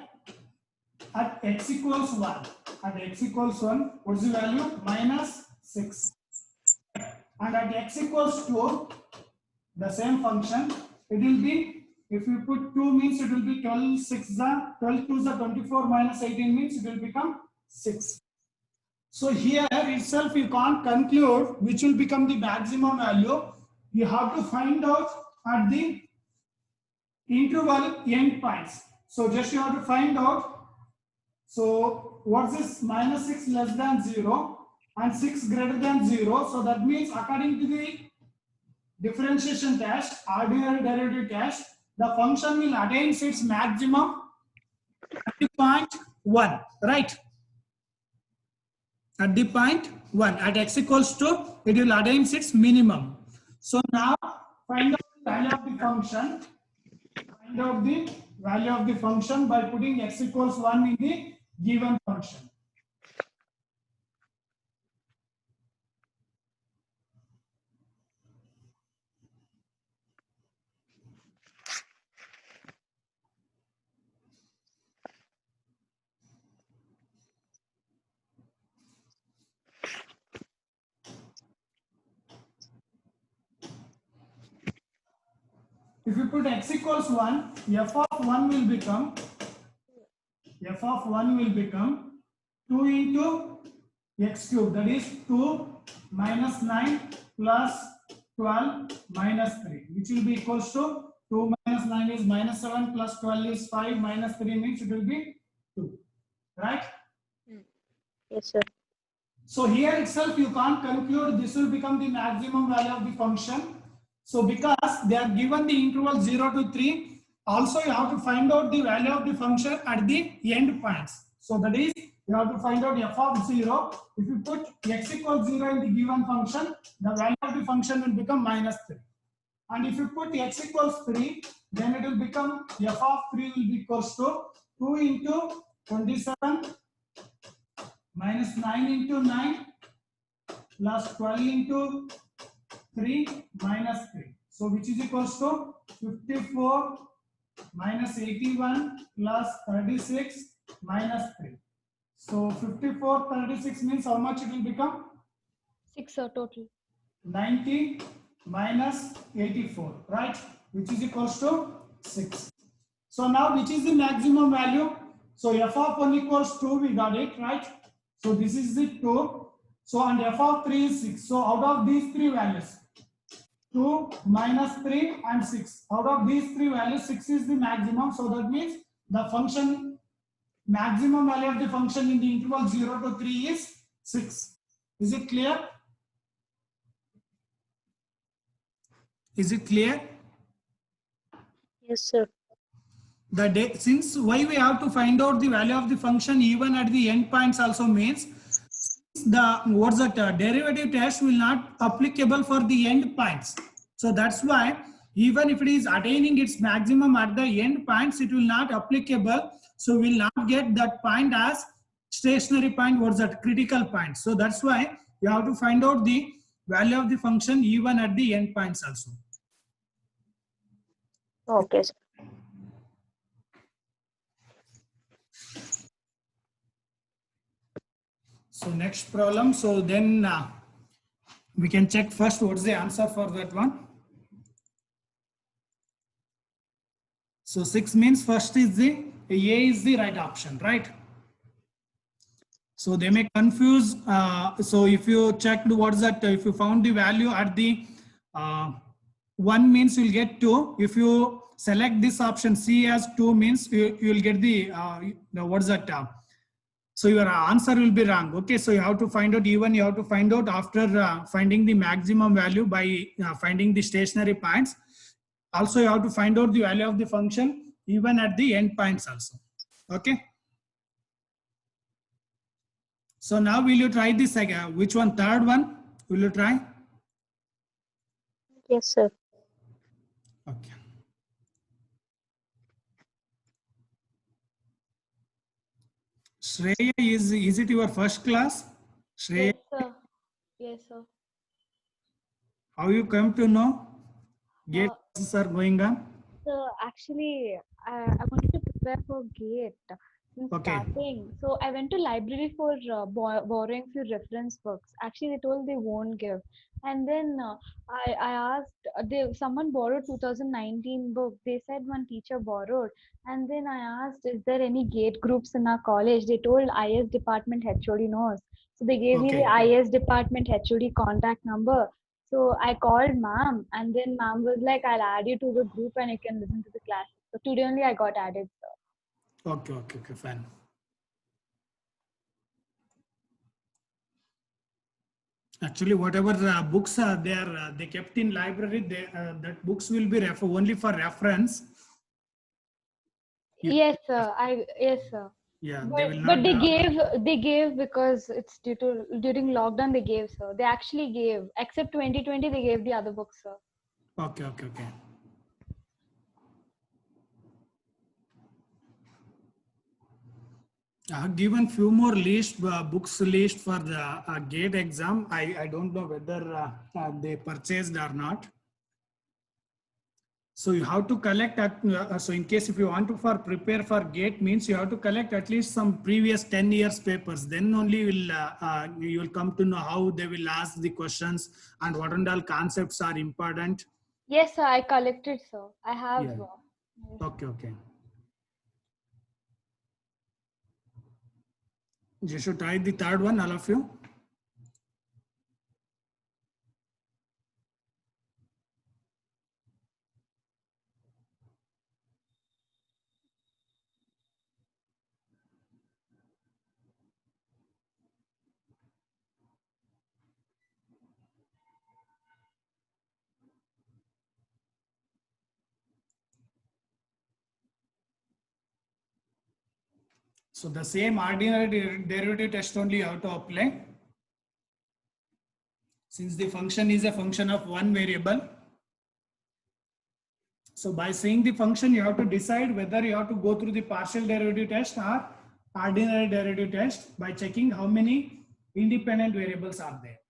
at x equals 1. At x equals 1, what's the value? Minus 6. And at x equals 2, the same function, it will be, if you put 2 means it will be 12 6 12 2 24 minus 18 means it will become 6. So here itself you can't conclude which will become the maximum value. You have to find out at the interval end points. So just you have to find out. So what's this? Minus 6 less than 0 and 6 greater than 0. So that means according to the differentiation test, ordinary derivative test, the function will attain its maximum at the point 1, right? At the point 1, at x equals 2, it will attain its minimum. So now find out the value of the function. Find out the value of the function by putting x equals 1 in the given function. If you put x equals 1, f of 1 will become 2 into x cube, that is 2 minus 9 plus 12 minus 3, which will be equals to 2 minus 9 is minus 7 plus 12 is 5 minus 3 means it will be 2, right? Yes, sir. So here itself you can't conclude this will become the maximum value of the function. So because they are given the interval 0 to 3, also you have to find out the value of the function at the end points. So that is, you have to find out f of 0. If you put x equals 0 in the given function, the value of the function will become minus 3. And if you put x equals 3, then it will become f of 3 will be equals to 2 into 27 minus 9 into 9 plus 12 into 3 minus 3. So which is equals to 54 minus 81 plus 36 minus 3. So 54, 36 means how much it will become? 6, sir, total. 90 minus 84, right? Which is equals to 6. So now which is the maximum value? So f of 1 equals 2, we got it, right? So this is the 2. So and f of 3 is 6. So out of these three values, 2 minus 3 and 6. Out of these three values, 6 is the maximum. So that means the function, maximum value of the function in the interval 0 to 3 is 6. Is it clear? Is it clear? Yes, sir. Since why we have to find out the value of the function even at the end points also means the what's that derivative test will not applicable for the end points. So that's why even if it is attaining its maximum at the end points, it will not applicable. So we'll not get that point as stationary point. What's that critical point? So that's why you have to find out the value of the function even at the end points also. Okay, sir. So next problem. So then we can check first what's the answer for that one. So 6 means first is the A is the right option, right? So they may confuse. So if you checked what's that, if you found the value at the 1 means you'll get 2. If you select this option C as 2 means you will get the what's that? So your answer will be wrong. Okay, so you have to find out even you have to find out after finding the maximum value by finding the stationary points. Also, you have to find out the value of the function even at the end points also. Okay. So now will you try this again? Which one? Third one? Will you try? Yes, sir. Okay. Shreya, is it your first class? Shreya, Yes, sir. Yes, sir. how you come to know gate Uh, classes are going on? So actually, I wanted to prepare for GATE since Okay. starting. So I went to library for borrowing few reference books. Actually, they told they won't give. And then I asked, someone borrowed 2019 book. They said one teacher borrowed. And then I asked, is there any GATE groups in our college? They told IS department HOD knows. So they gave me the Okay. IS department HOD contact number. So I called ma'am, and then ma'am was like, I'll add you to the group and you can listen to the classes. So today only I got added, sir. Okay, fine. Actually, whatever books are there, they kept in library. That books will be only for reference. You- Yes, sir. Yes, sir. Yeah, they But will but not. they gave because it's during lockdown they gave, sir. They actually gave. Except 2020, they gave the other books, sir. Okay. I have given few more books list for the GATE exam. I don't know whether they purchased or not. So you have to collect so in case if you want to prepare for GATE means you have to collect at least some previous 10 years papers. Then only you will come to know how they will ask the questions and what and all concepts are important. Yes, sir. I collected, sir. I have. Yeah. Yes. Okay. You should try the third one, all of you. So the same ordinary derivative test only you have to apply. Since the function is a function of one variable. So by seeing the function, you have to decide whether you have to go through the partial derivative test or ordinary derivative test by checking how many independent variables are there.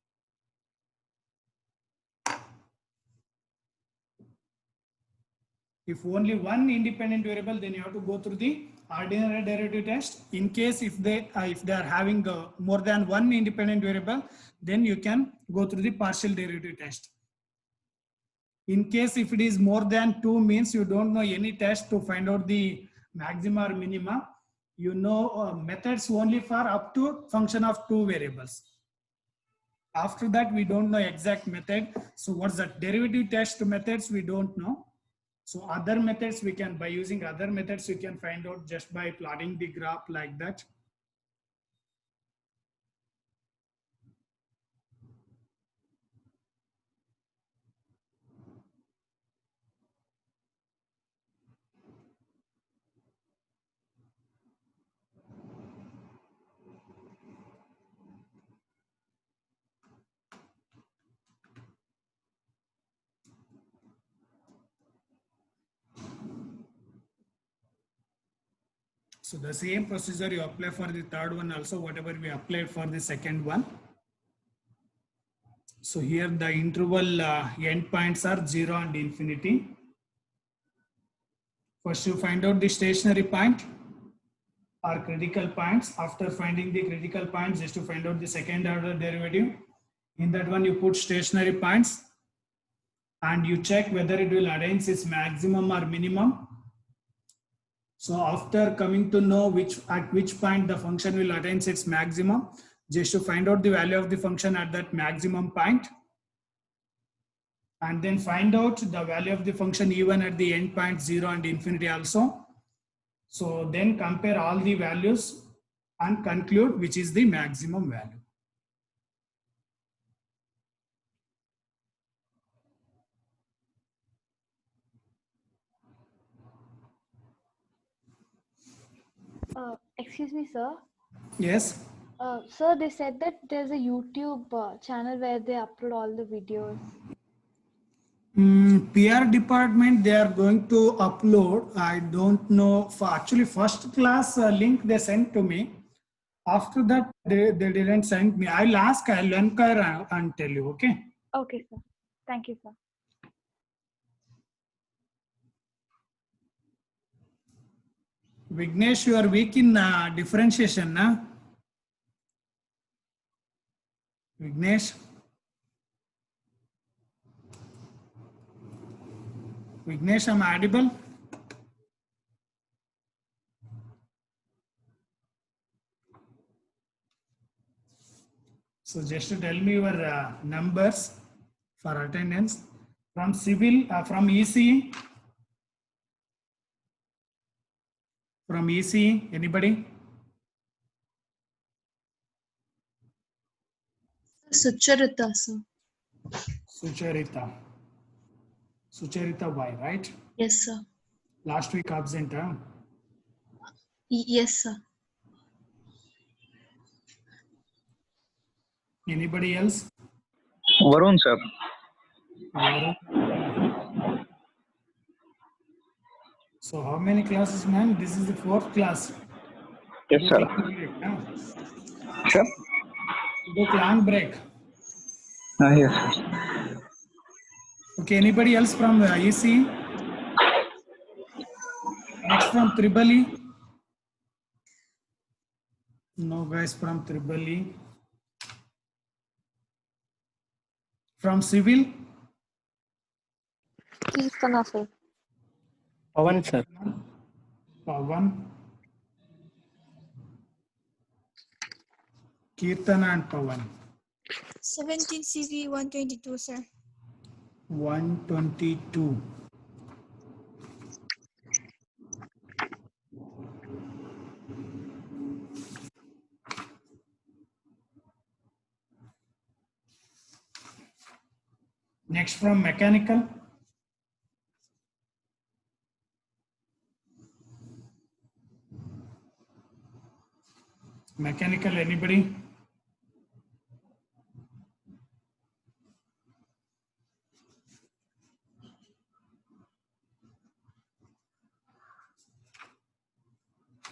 If only one independent variable, then you have to go through the ordinary derivative test. In case if they are having more than one independent variable, then you can go through the partial derivative test. In case if it is more than 2, means you don't know any test to find out the maxima or minima. You know methods only for up to function of 2 variables. After that, we don't know exact method. So what's the derivative test methods? We don't know. So other methods we can, by using other methods, you can find out just by plotting the graph like that. So the same procedure you apply for the third one also, whatever we applied for the second one. So here the interval endpoints are 0 and infinity. First you find out the stationary point or critical points. After finding the critical points, just to find out the second order derivative. In that one you put stationary points and you check whether it will attain its maximum or minimum. So after coming to know at which point the function will attain its maximum, just to find out the value of the function at that maximum point, and then find out the value of the function even at the end point 0 and infinity also. So then compare all the values and conclude which is the maximum value. Excuse me, sir. Yes. Sir, they said that there's a YouTube channel where they upload all the videos. PR department, they are going to upload. I don't know. For actually first class link they sent to me. After that, they didn't send me. I'll ask, I'll inquire and tell you, okay? Okay, sir. Thank you, sir. Vignesh, you are weak in differentiation, na? Vignesh? Vignesh, am I audible? So just to tell me your numbers for attendance from civil, from EC, anybody? Sucharita, sir. Sucharita Y, right? Yes, sir. Last week absent, huh? Yes, sir. Anybody else? Varun, sir. Varun. So how many classes, man? This is the 4th class. Yes, sir. Sure. Take long break. Yes, sir. Okay, anybody else from EC? Next from Tribali? No guys from Tribali. From civil? Kirtana, sir. Pavan, sir. Pavan. Kirtana and Pawan. 17 CV 122, sir. 122. Next from mechanical. Mechanical, anybody?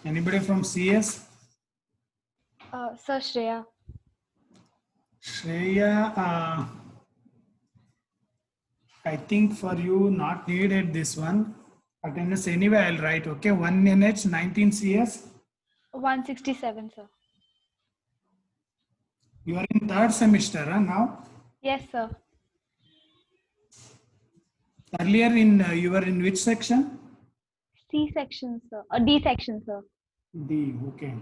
Anybody from CS? Sir Shreya. Shreya, I think for you not needed this one. Attendance anyway, I'll write, okay? 1 NH, 19 CS. 167, sir. You are in third semester now. Yes, sir. Earlier you were in which section? C section, sir. D section, sir. D, okay.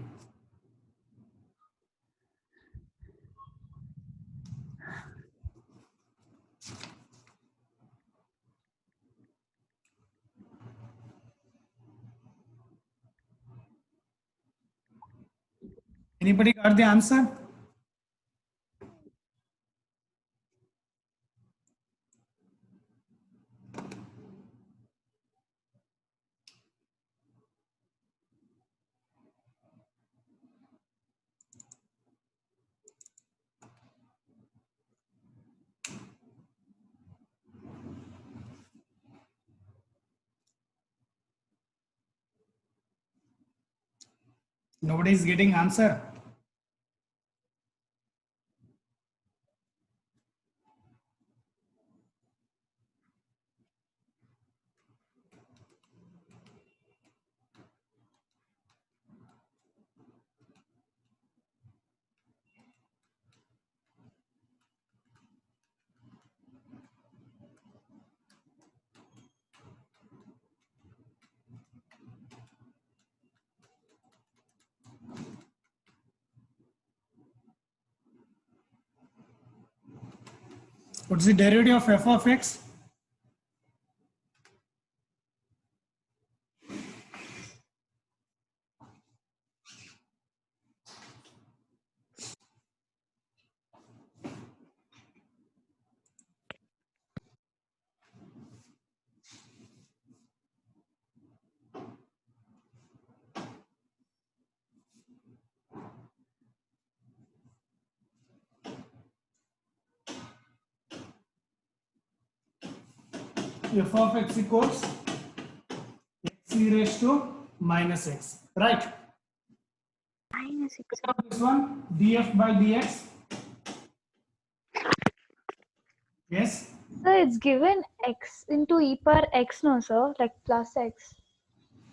Anybody got the answer? Nobody is getting answer. What's the derivative of f of x? F of x equals x e raised to minus x, right? Minus x. This one df by dx. Yes. Sir, it's given x into e power x, no, sir? Like plus x.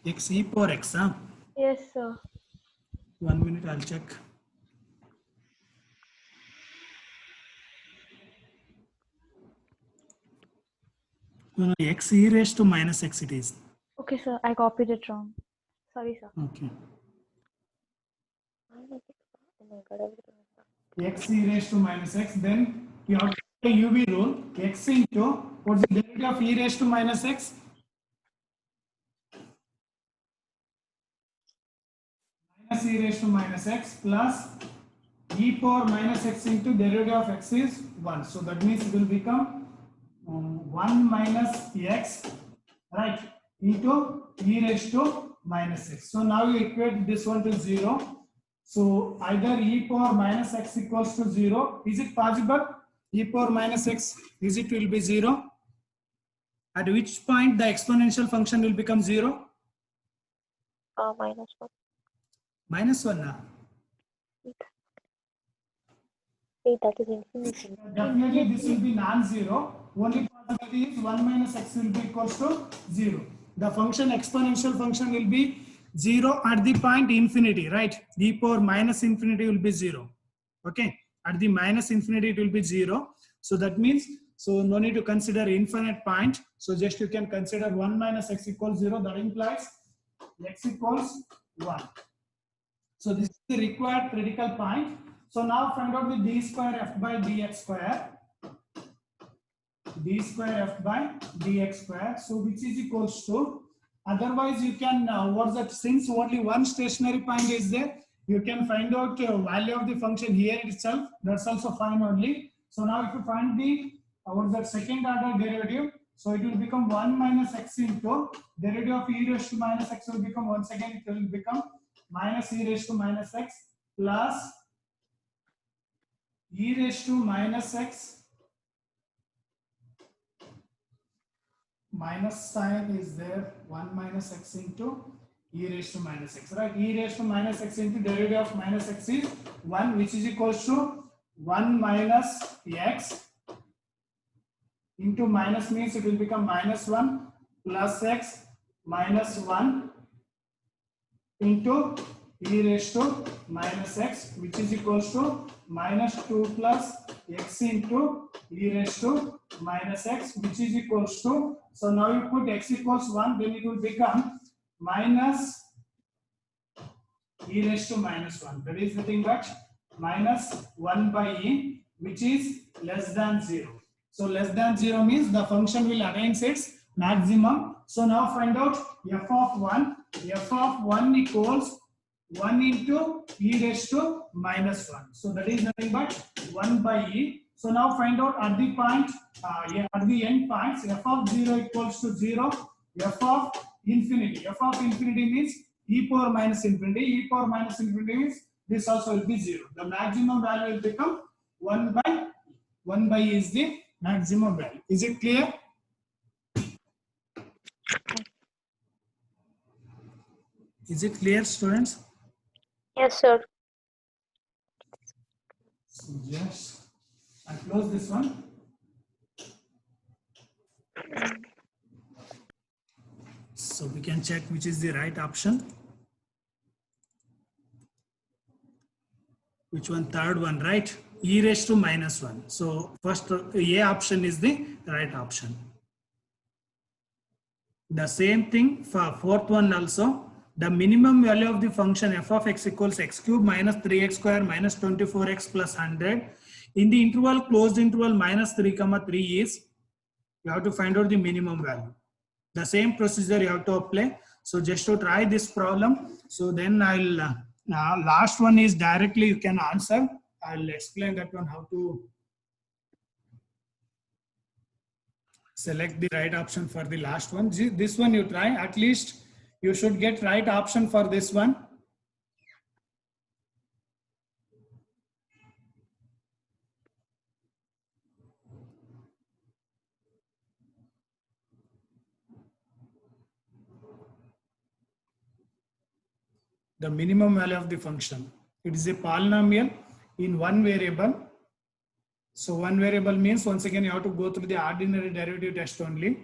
X e power x, huh? Yes, sir. 1 minute, I'll check. No, x e raised to minus x it is. Okay, sir. I copied it wrong. Sorry, sir. Okay. Minus x. Oh my god, everything is wrong. X e raised to minus x, then you have to take the UV rule. X into, what's the derivative of e raised to minus x? Minus e raised to minus x plus e power minus x into derivative of x is 1. So that means it will become 1 minus x, right, into e raised to minus x. So now you equate this one to 0. So either e power minus x equals to 0. Is it possible? E power minus x, is it will be 0? At which point the exponential function will become 0? Minus 1. Minus 1 now. Wait, that is infinity. Definitely this will be non-zero. Only possibility is 1 minus x will be equals to 0. The function, exponential function, will be 0 at the point infinity, right? E power minus infinity will be 0. Okay, at the minus infinity it will be 0. So that means, so no need to consider infinite point. So just you can consider 1 minus x equals 0. That implies x equals 1. So this is the required critical point. So now find out the d square f by dx square. D square f by dx square. So which is equals to, otherwise you can, what's that, since only one stationary point is there, you can find out value of the function here itself. That's also fine only. So now if you find the, what's that, second order derivative, so it will become 1 minus x into derivative of e raised to minus x will become, once again it will become minus e raised to minus x plus e raised to minus x minus sign is there, 1 minus x into e raised to minus x, right? E raised to minus x into derivative of minus x is 1, which is equals to 1 minus x into minus means it will become minus 1 plus x minus 1 into e raised to minus x, which is equals to minus 2 plus x into e raised to minus x, which is equals to, so now you put x equals 1, then it will become minus e raised to minus 1. That is nothing but minus 1 by e, which is less than 0. So less than 0 means the function will attain its maximum. So now find out f of 1. F of 1 equals 1 into e raised to minus 1. So that is nothing but 1 by e. So now find out at the point, at the end points, f of 0 equals to 0, f of infinity. F of infinity means e power minus infinity. E power minus infinity means this also will be 0. The maximum value will become 1 by e is the maximum value. Is it clear? Is it clear, students? Yes, sir. So just I close this one. So we can check which is the right option. Which one? Third one, right? E raised to minus 1. So first A option is the right option. The same thing for fourth one also. The minimum value of the function f of x equals x cube minus 3x square minus 24x plus 100. In the interval, closed interval minus 3 comma 3 is, you have to find out the minimum value. The same procedure you have to apply. So just to try this problem. So then I'll, last one is directly you can answer. I'll explain that one, how to select the right option for the last one. This one you try, at least you should get right option for this one. The minimum value of the function. It is a polynomial in one variable. So one variable means, once again you have to go through the ordinary derivative test only.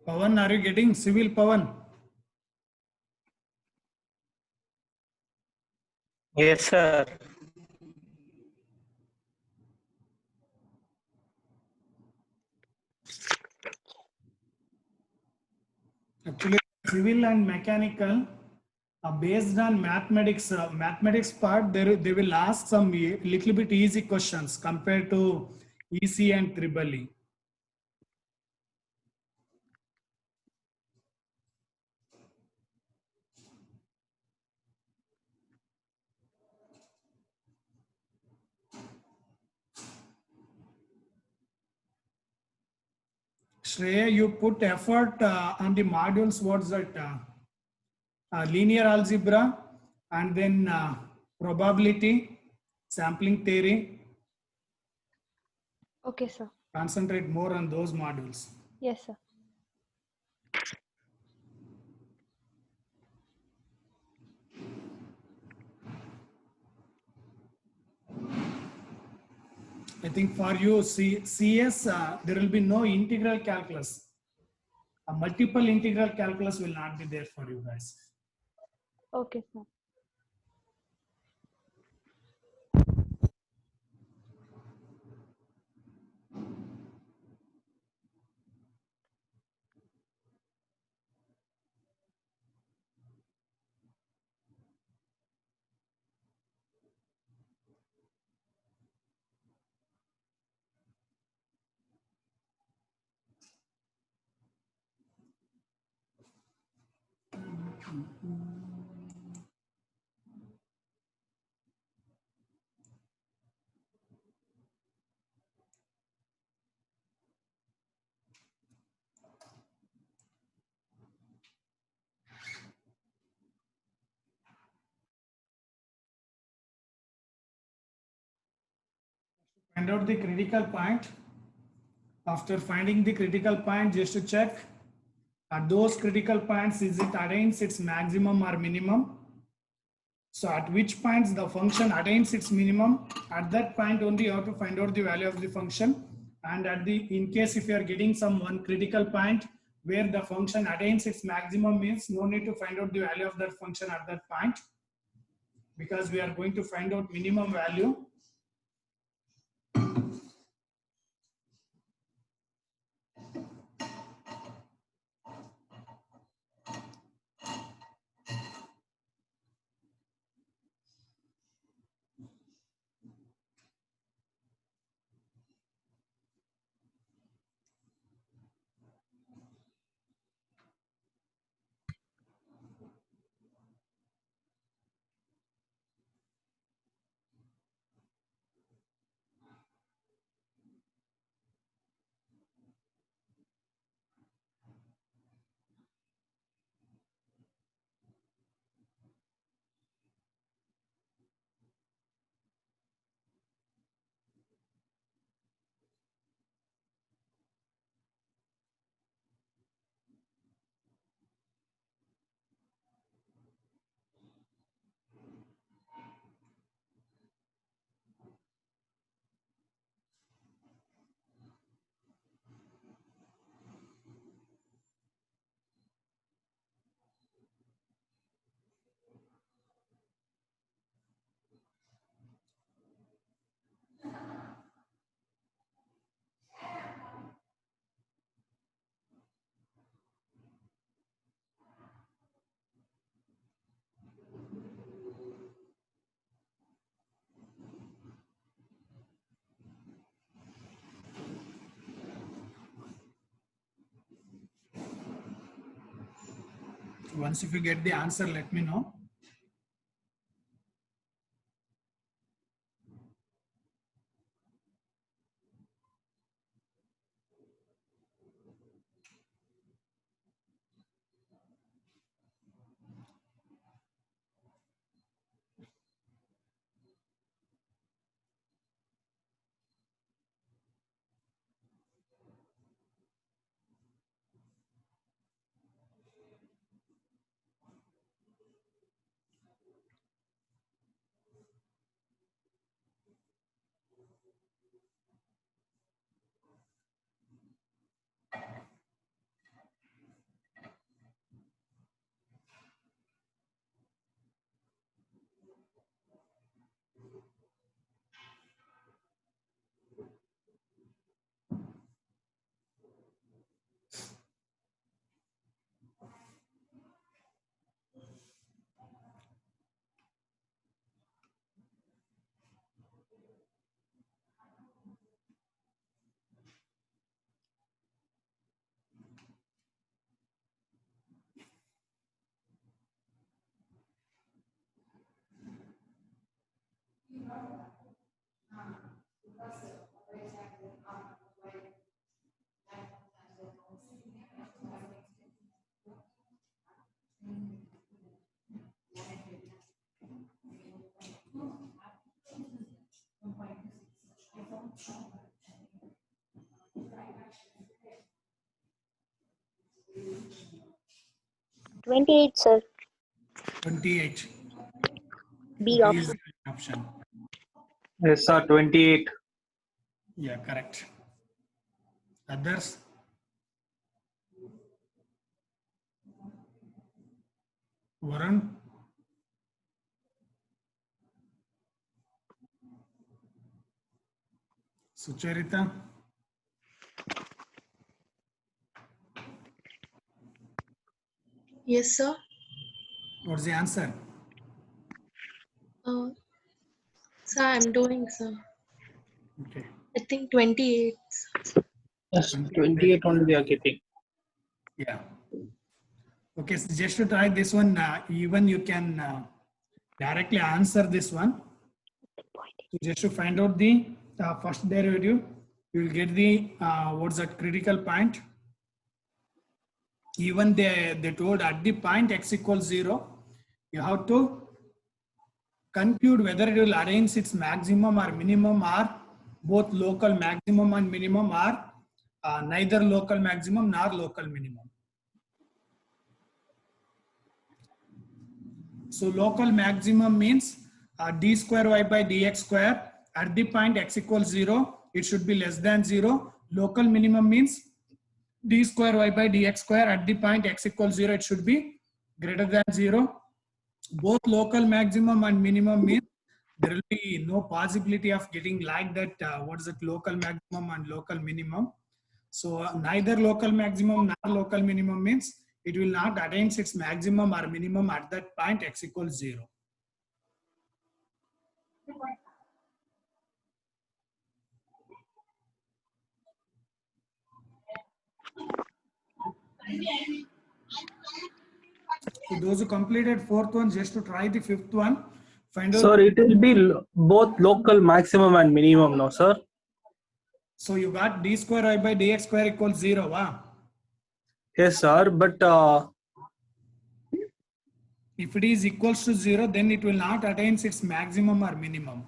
Pawan, are you getting civil, Pawan? Yes, sir. Actually, civil and mechanical are based on mathematics. Mathematics part, they will ask some little bit easy questions compared to EC and Triple E. Shreya, you put effort on the modules. What's that? Linear algebra and then probability, sampling theory. Okay, sir. Concentrate more on those modules. Yes, sir. I think for you, CS, there will be no integral calculus. A multiple integral calculus will not be there for you guys. Okay, sir. Find out the critical point. After finding the critical point, just to check at those critical points, is it attains its maximum or minimum? So at which points the function attains its minimum, at that point only you have to find out the value of the function. And at the, in case if you are getting some one critical point where the function attains its maximum, means no need to find out the value of that function at that point, because we are going to find out minimum value. Once if you get the answer, let me know. $28, sir. 28. B B option. is the option. Yes, sir. 28. Yeah, correct. Others? Varun? Sucharita? Yes, sir. What's the answer? Sir, I'm doing, sir. Okay. I think 28. Yes, 28 only we are getting. Yeah. Okay, so just to try this one, even you can directly answer this one. So just to find out the first derivative, you will get the what's that critical point. Even they told at the point x equals 0, you have to conclude whether it will arrange its maximum or minimum, or both local maximum and minimum, or neither local maximum nor local minimum. So local maximum means d square y by dx square at the point x equals 0, it should be less than 0. Local minimum means d square y by dx square at the point x equals 0, it should be greater than 0. Both local maximum and minimum means there will be no possibility of getting like that. What is it, local maximum and local minimum? So neither local maximum nor local minimum means it will not attain its maximum or minimum at that point x equals 0. So those who completed fourth one, just to try the fifth one, find out. Sir, it will be both local maximum and minimum, no, sir? So you got d square y by dx square equals 0, wow. Yes, sir, but If it is equals to 0, then it will not attain its maximum or minimum.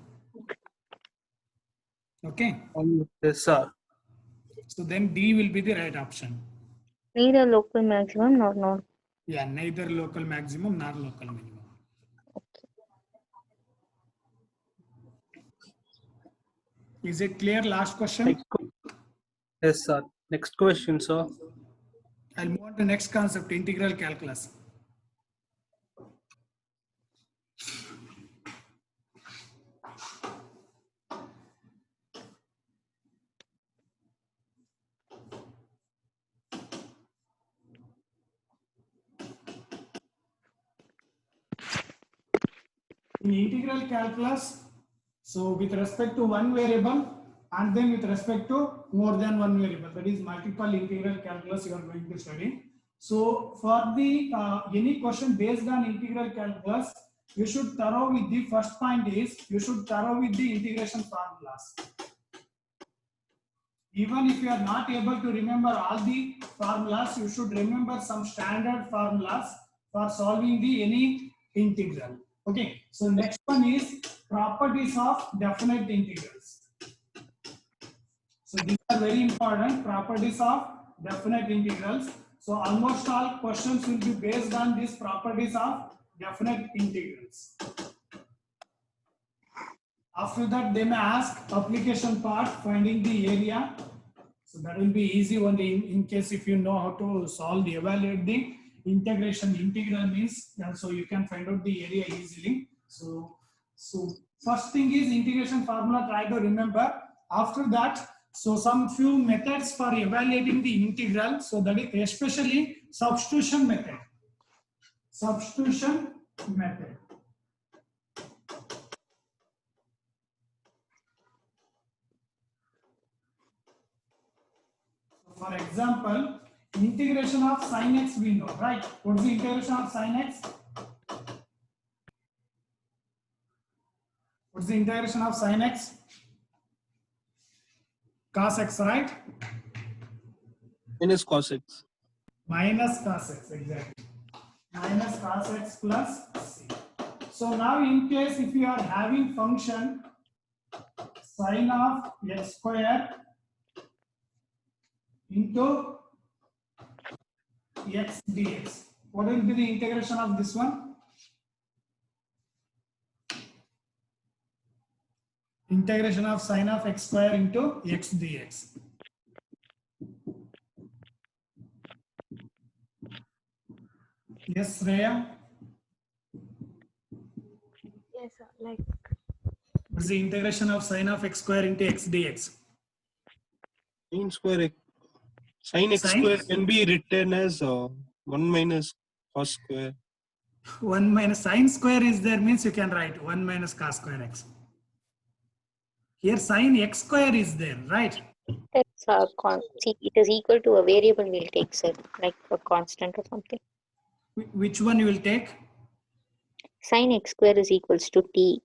Okay, yes, sir. so then D will be the right option. Neither local maximum nor not. Yeah, neither local maximum nor local minimum. Is it clear? Last question. Yes, sir. Next question, sir. I'll move on to next concept, integral calculus. In integral calculus, so with respect to one variable and then with respect to more than one variable, that is multiple integral calculus you are going to study. So for the any question based on integral calculus, you should thorough with the first point is you should thorough with the integration formulas. Even if you are not able to remember all the formulas, you should remember some standard formulas for solving the any integral. Okay, so next one is properties of definite integrals. So these are very important, properties of definite integrals. So almost all questions will be based on these properties of definite integrals. After that, they may ask application part, finding the area. So that will be easy only in case if you know how to solve the evaluate the integration. Integral means so you can find out the area easily. So first thing is integration formula, try to remember. After that, so some few methods for evaluating the integral. So that is especially substitution method. Substitution method. For example, integration of sin x we know, right? What's the integration of sin x? What's the integration of sin x? Cos x, right? Minus cos x. Minus cos x, exactly. Minus cos x plus c. So now in case if you are having function sin of x square into x dx, what will be the integration of this one? Integration of sin of x square into x dx. Yes, Raya? Yes, sir. Like, What's the integration of sin of x square into x dx? Sin square x. Sin x Sin? square can be written as 1 minus cos square. 1 minus sin square is there means you can write 1 minus cos square x. Here sin x square is there, right? That's see, it is equal to a variable we'll take, sir, like a constant or something. Which one you will take? Sin x square is equals to t.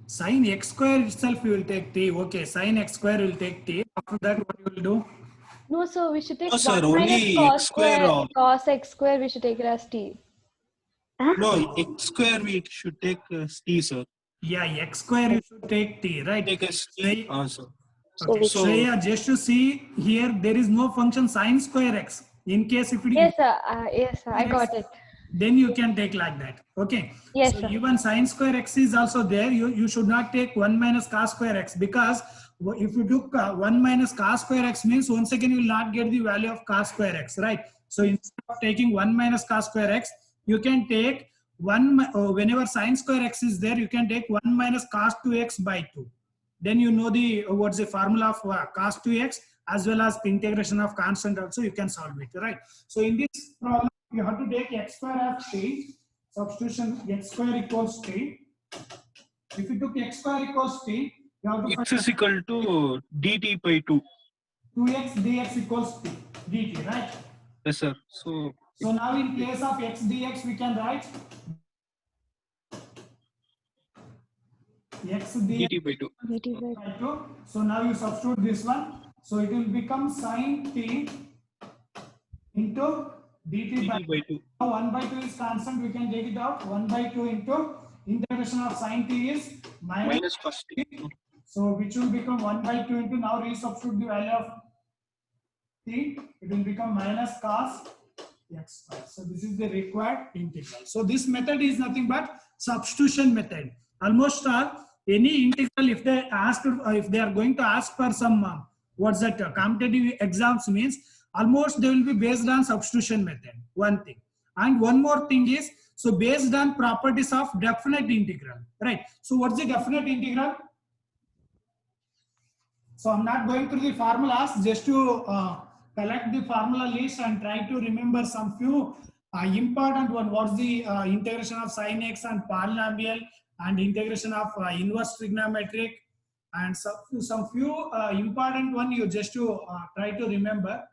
Sin x square itself you will take t. Okay, sin x square will take t. After that, what you will do? No, so we should take No, sir, 1 minus only cos x square. cos x square, we should take it as t. No, x square we should take as t, sir. Yeah, x square you should take t, right? Take as t. Sir. Okay, So so yeah, just to see here, there is no function sin square x. In case if it is, Yes, sir, I got it. then you can take like that. Okay. Yes, So sir. even sin square x is also there. You should not take 1 minus cos square x, because if you took 1 minus cos square x means once again you will not get the value of cos square x, right? So instead of taking 1 minus cos square x, you can take whenever sin square x is there, you can take 1 minus cos 2x by 2. Then you know the what's the formula of cos 2x as well as integration of constant also you can solve it, right? So in this problem, you have to take x square as t, substitution x square equals t. If you took x square equals t, you have to X is equal to dt by 2. 2x dx equals t, dt, right? Yes, sir. So So now in place of x dx, we can write x dx dt by 2. by 2. So now you substitute this one. So it will become sin t into dt by dt by 2. Now 1 by 2 is constant, we can take it out. 1 by 2 into integration of sin t is Minus cos t. so which will become 1 by 2 into, now resubstitute the value of t, it will become minus cos x square. So this is the required integral. So this method is nothing but substitution method. Almost any integral, if they ask, if they are going to ask for some what's that competitive exams means, almost they will be based on substitution method, one thing. And one more thing is, so based on properties of definite integral, right? So what's the definite integral? So I'm not going through the formulas, just to collect the formula list and try to remember some few important one. What's the integration of sin x and polynomial, and integration of inverse trigonometric, and some few important one you just to try to remember.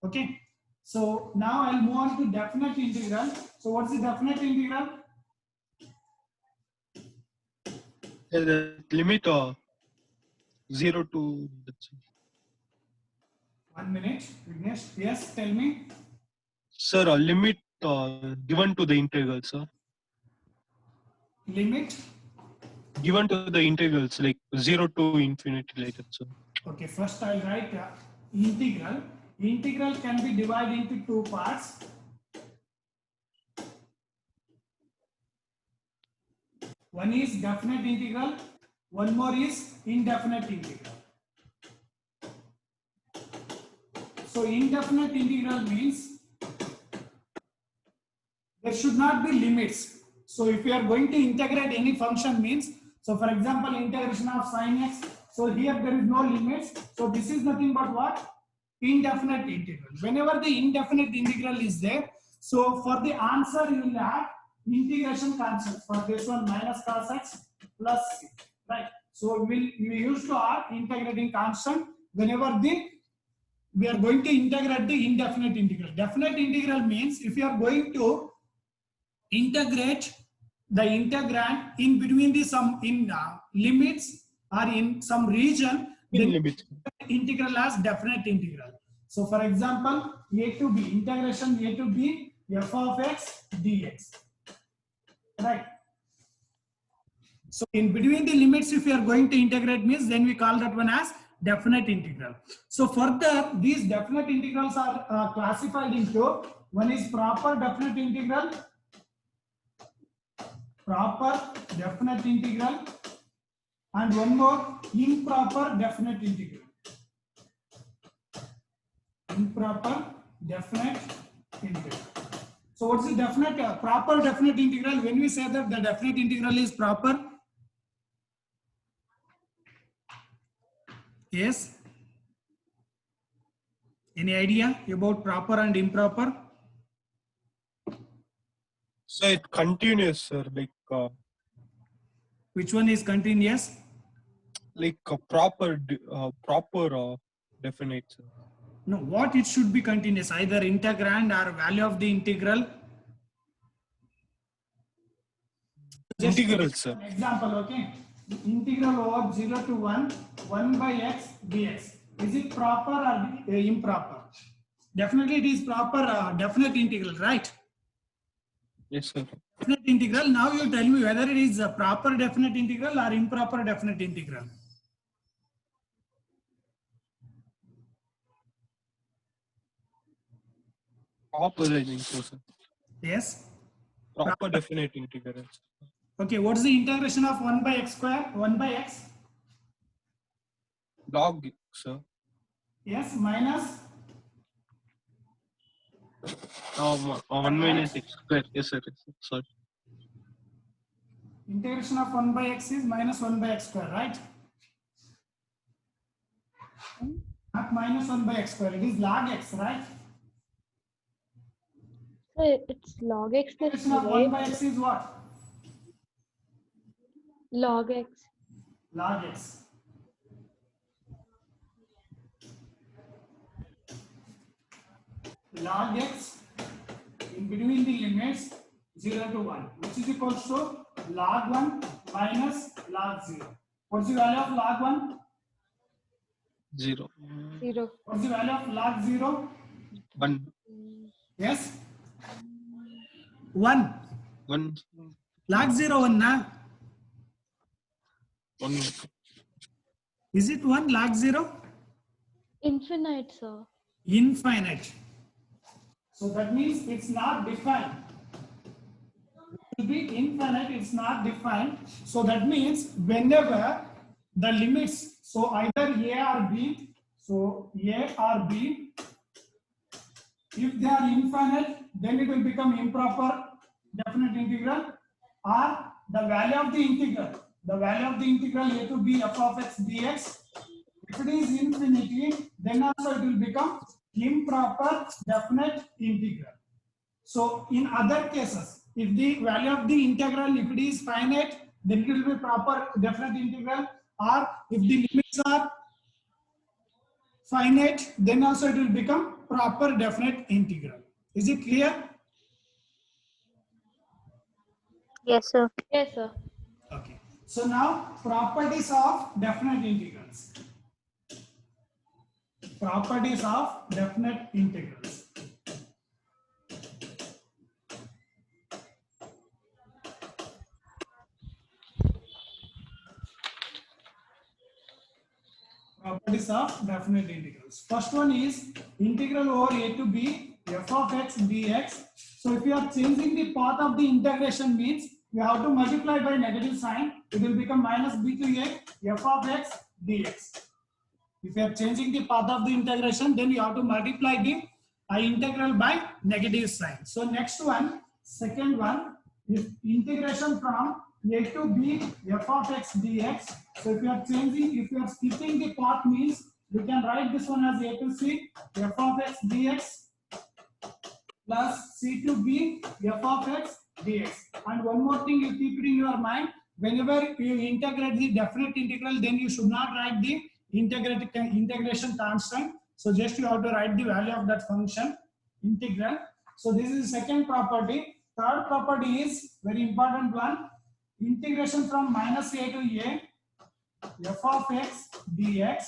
Okay. So now I'll move on to definite integral. So what's the definite integral? The limit 0 to. 1 minute, Vignesh. Yes, tell me. Sir, a limit given to the integral, sir. Limit. Given to the integrals like 0 to infinity, like that, sir. Okay, first I'll write integral. Integral can be divided into two parts. One is definite integral, one more is indefinite integral. So indefinite integral means there should not be limits. So if you are going to integrate any function means, so for example, integration of sin x, so here there is no limits. So this is nothing but what? Indefinite integral. Whenever the indefinite integral is there, so for the answer you will add integration constant. For this one, minus cos x plus c, right? So we used to add integrating constant whenever we are going to integrate the indefinite integral. Definite integral means if you are going to integrate the integrand in between the some limits or in some region, then Limit. integral as definite integral. So for example, a to b, integration a to b f of x dx, right? So in between the limits, if you are going to integrate means, then we call that one as definite integral. So further, these definite integrals are classified into, one is proper definite integral, and one more improper definite integral. Improper definite integral. So what's the definite proper definite integral? When we say that the definite integral is proper, yes? Any idea about proper and improper? So it continues, sir, like Which one is continuous? a proper definite, sir. No, what it should be continuous, either integrand or value of the integral. Just Integrals, sir. an example, okay? Integral over 0 to 1 by x dx. Is it proper or improper? Definitely it is proper definite integral, right? Yes, sir. Definite integral. Now you tell me whether it is a proper definite integral or improper definite integral. Proper, I think so, sir. Yes. Proper definite integrals. Okay, what is the integration of 1 by x square? 1 by x? Log, sir. Yes, minus 1 minus x square. Yes, sir. Yes, sir. Sorry. integration of 1 by x is minus 1 by x square, right? Not minus 1 by x square, it is log x, right? So it's log x plus Integration of 1 by x is what? log x. Log x. Log x in between the limits 0 to 1, which is equal to log 1 minus log 0. What's the value of log 1? 0. 0. What's the value of log 0? 1. Yes? 1. 1. Log 0 1 na? 1. Is it 1 log 0? Infinite, sir. Infinite. So that means it's not defined. It will be infinite, it's not defined. So that means whenever the limits, so either A or B, so A or B, if they are infinite, then it will become improper definite integral, or the value of the integral A to B f of x dx, if it is infinity, then also it will become improper definite integral. So in other cases, if the value of the integral, if it is finite, then it will be proper definite integral, or if the limits are finite, then also it will become proper definite integral. Is it clear? Yes, sir. Yes, sir. Okay. So now properties of definite integrals. Properties of definite integrals. Properties of definite integrals. First one is integral over a to b f of x dx. So if you are changing the path of the integration means you have to multiply by negative sign. It will become minus b to a f of x dx. If you are changing the path of the integration, then you have to multiply the integral by negative sign. So next one, second one is integration from a to b f of x dx. So if you are changing, if you are splitting the path means we can write this one as a to c f of x dx plus c to b f of x dx. And one more thing you keep it in your mind, whenever you integrate the definite integral, then you should not write the integration constant. So just you have to write the value of that function integral. So this is the second property. Third property is very important one. Integration from minus a to a f of x dx.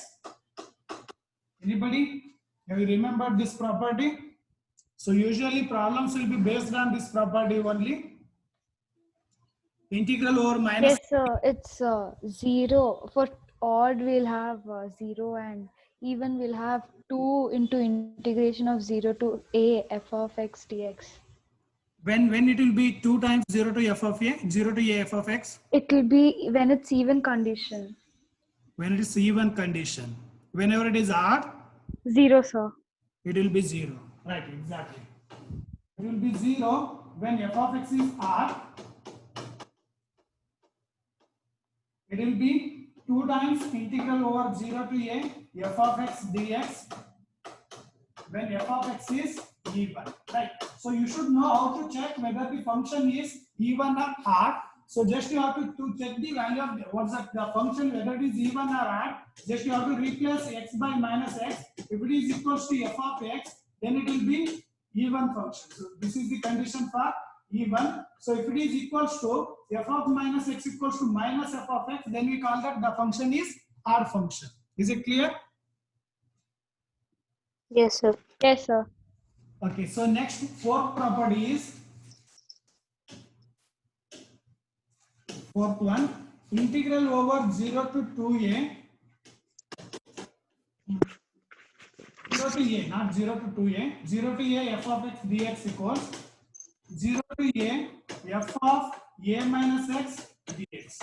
Anybody? Have you remembered this property? So usually problems will be based on this property only. Integral over minus. Yes, sir. It's 0. For odd, we'll have 0, and even we'll have 2 into integration of 0 to a f of x dx. When it will be 2 times 0 to f of a, 0 to a f of x? It will be when it's even condition. When it is even condition. Whenever it is odd, 0, sir. it will be 0. Right, exactly. It will be 0 when f of x is odd. It will be 2 times integral over 0 to a f of x dx when f of x is even. Right. So you should know how to check whether the function is even or odd. So just you have to check the value of what's the function, whether it is even or odd. Just you have to replace x by minus x. If it is equals to f of x, then it will be even function. So this is the condition for even. So if it is equals to f of minus x equals to minus f of x, then we call that the function is R function. Is it clear? Yes, sir. Yes, sir. Okay, so next fourth property is fourth one, integral over 0 to 2a, 0 to a, not 0 to 2a, 0 to a f of x dx equals 0 to a f of a minus x dx.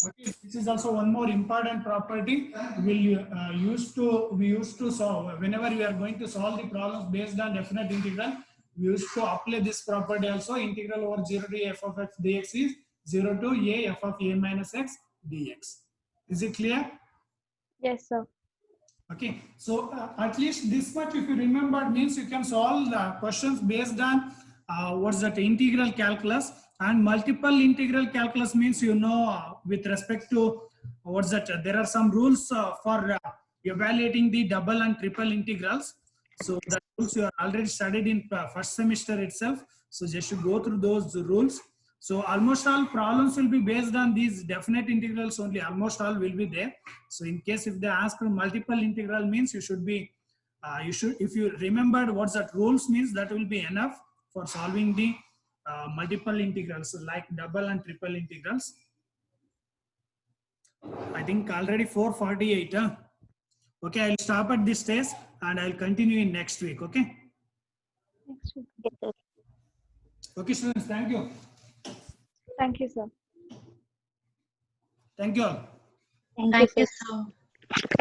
Okay, this is also one more important property we used to solve whenever we are going to solve the problems based on definite integral. We used to apply this property also. Integral over 0 to a f of x dx is 0 to a f of a minus x dx. Is it clear? Yes, sir. Okay, so at least this much if you remember means you can solve the questions based on what's that integral calculus, and multiple integral calculus means with respect to what's that there are some rules for evaluating the double and triple integrals. So the rules you are already studied in first semester itself, so just to go through those rules. So almost all problems will be based on these definite integrals only. Almost all will be there. So in case if they ask for multiple integral means you should be, if you remembered what's that rules means, that will be enough for solving the multiple integrals like double and triple integrals. I think already 4:48. Okay, I'll stop at this stage and I'll continue in next week. Okay. Next week. Yes, sir. Okay, students. Thank you. Thank you, sir. Thank you all. Thank you, sir. sir.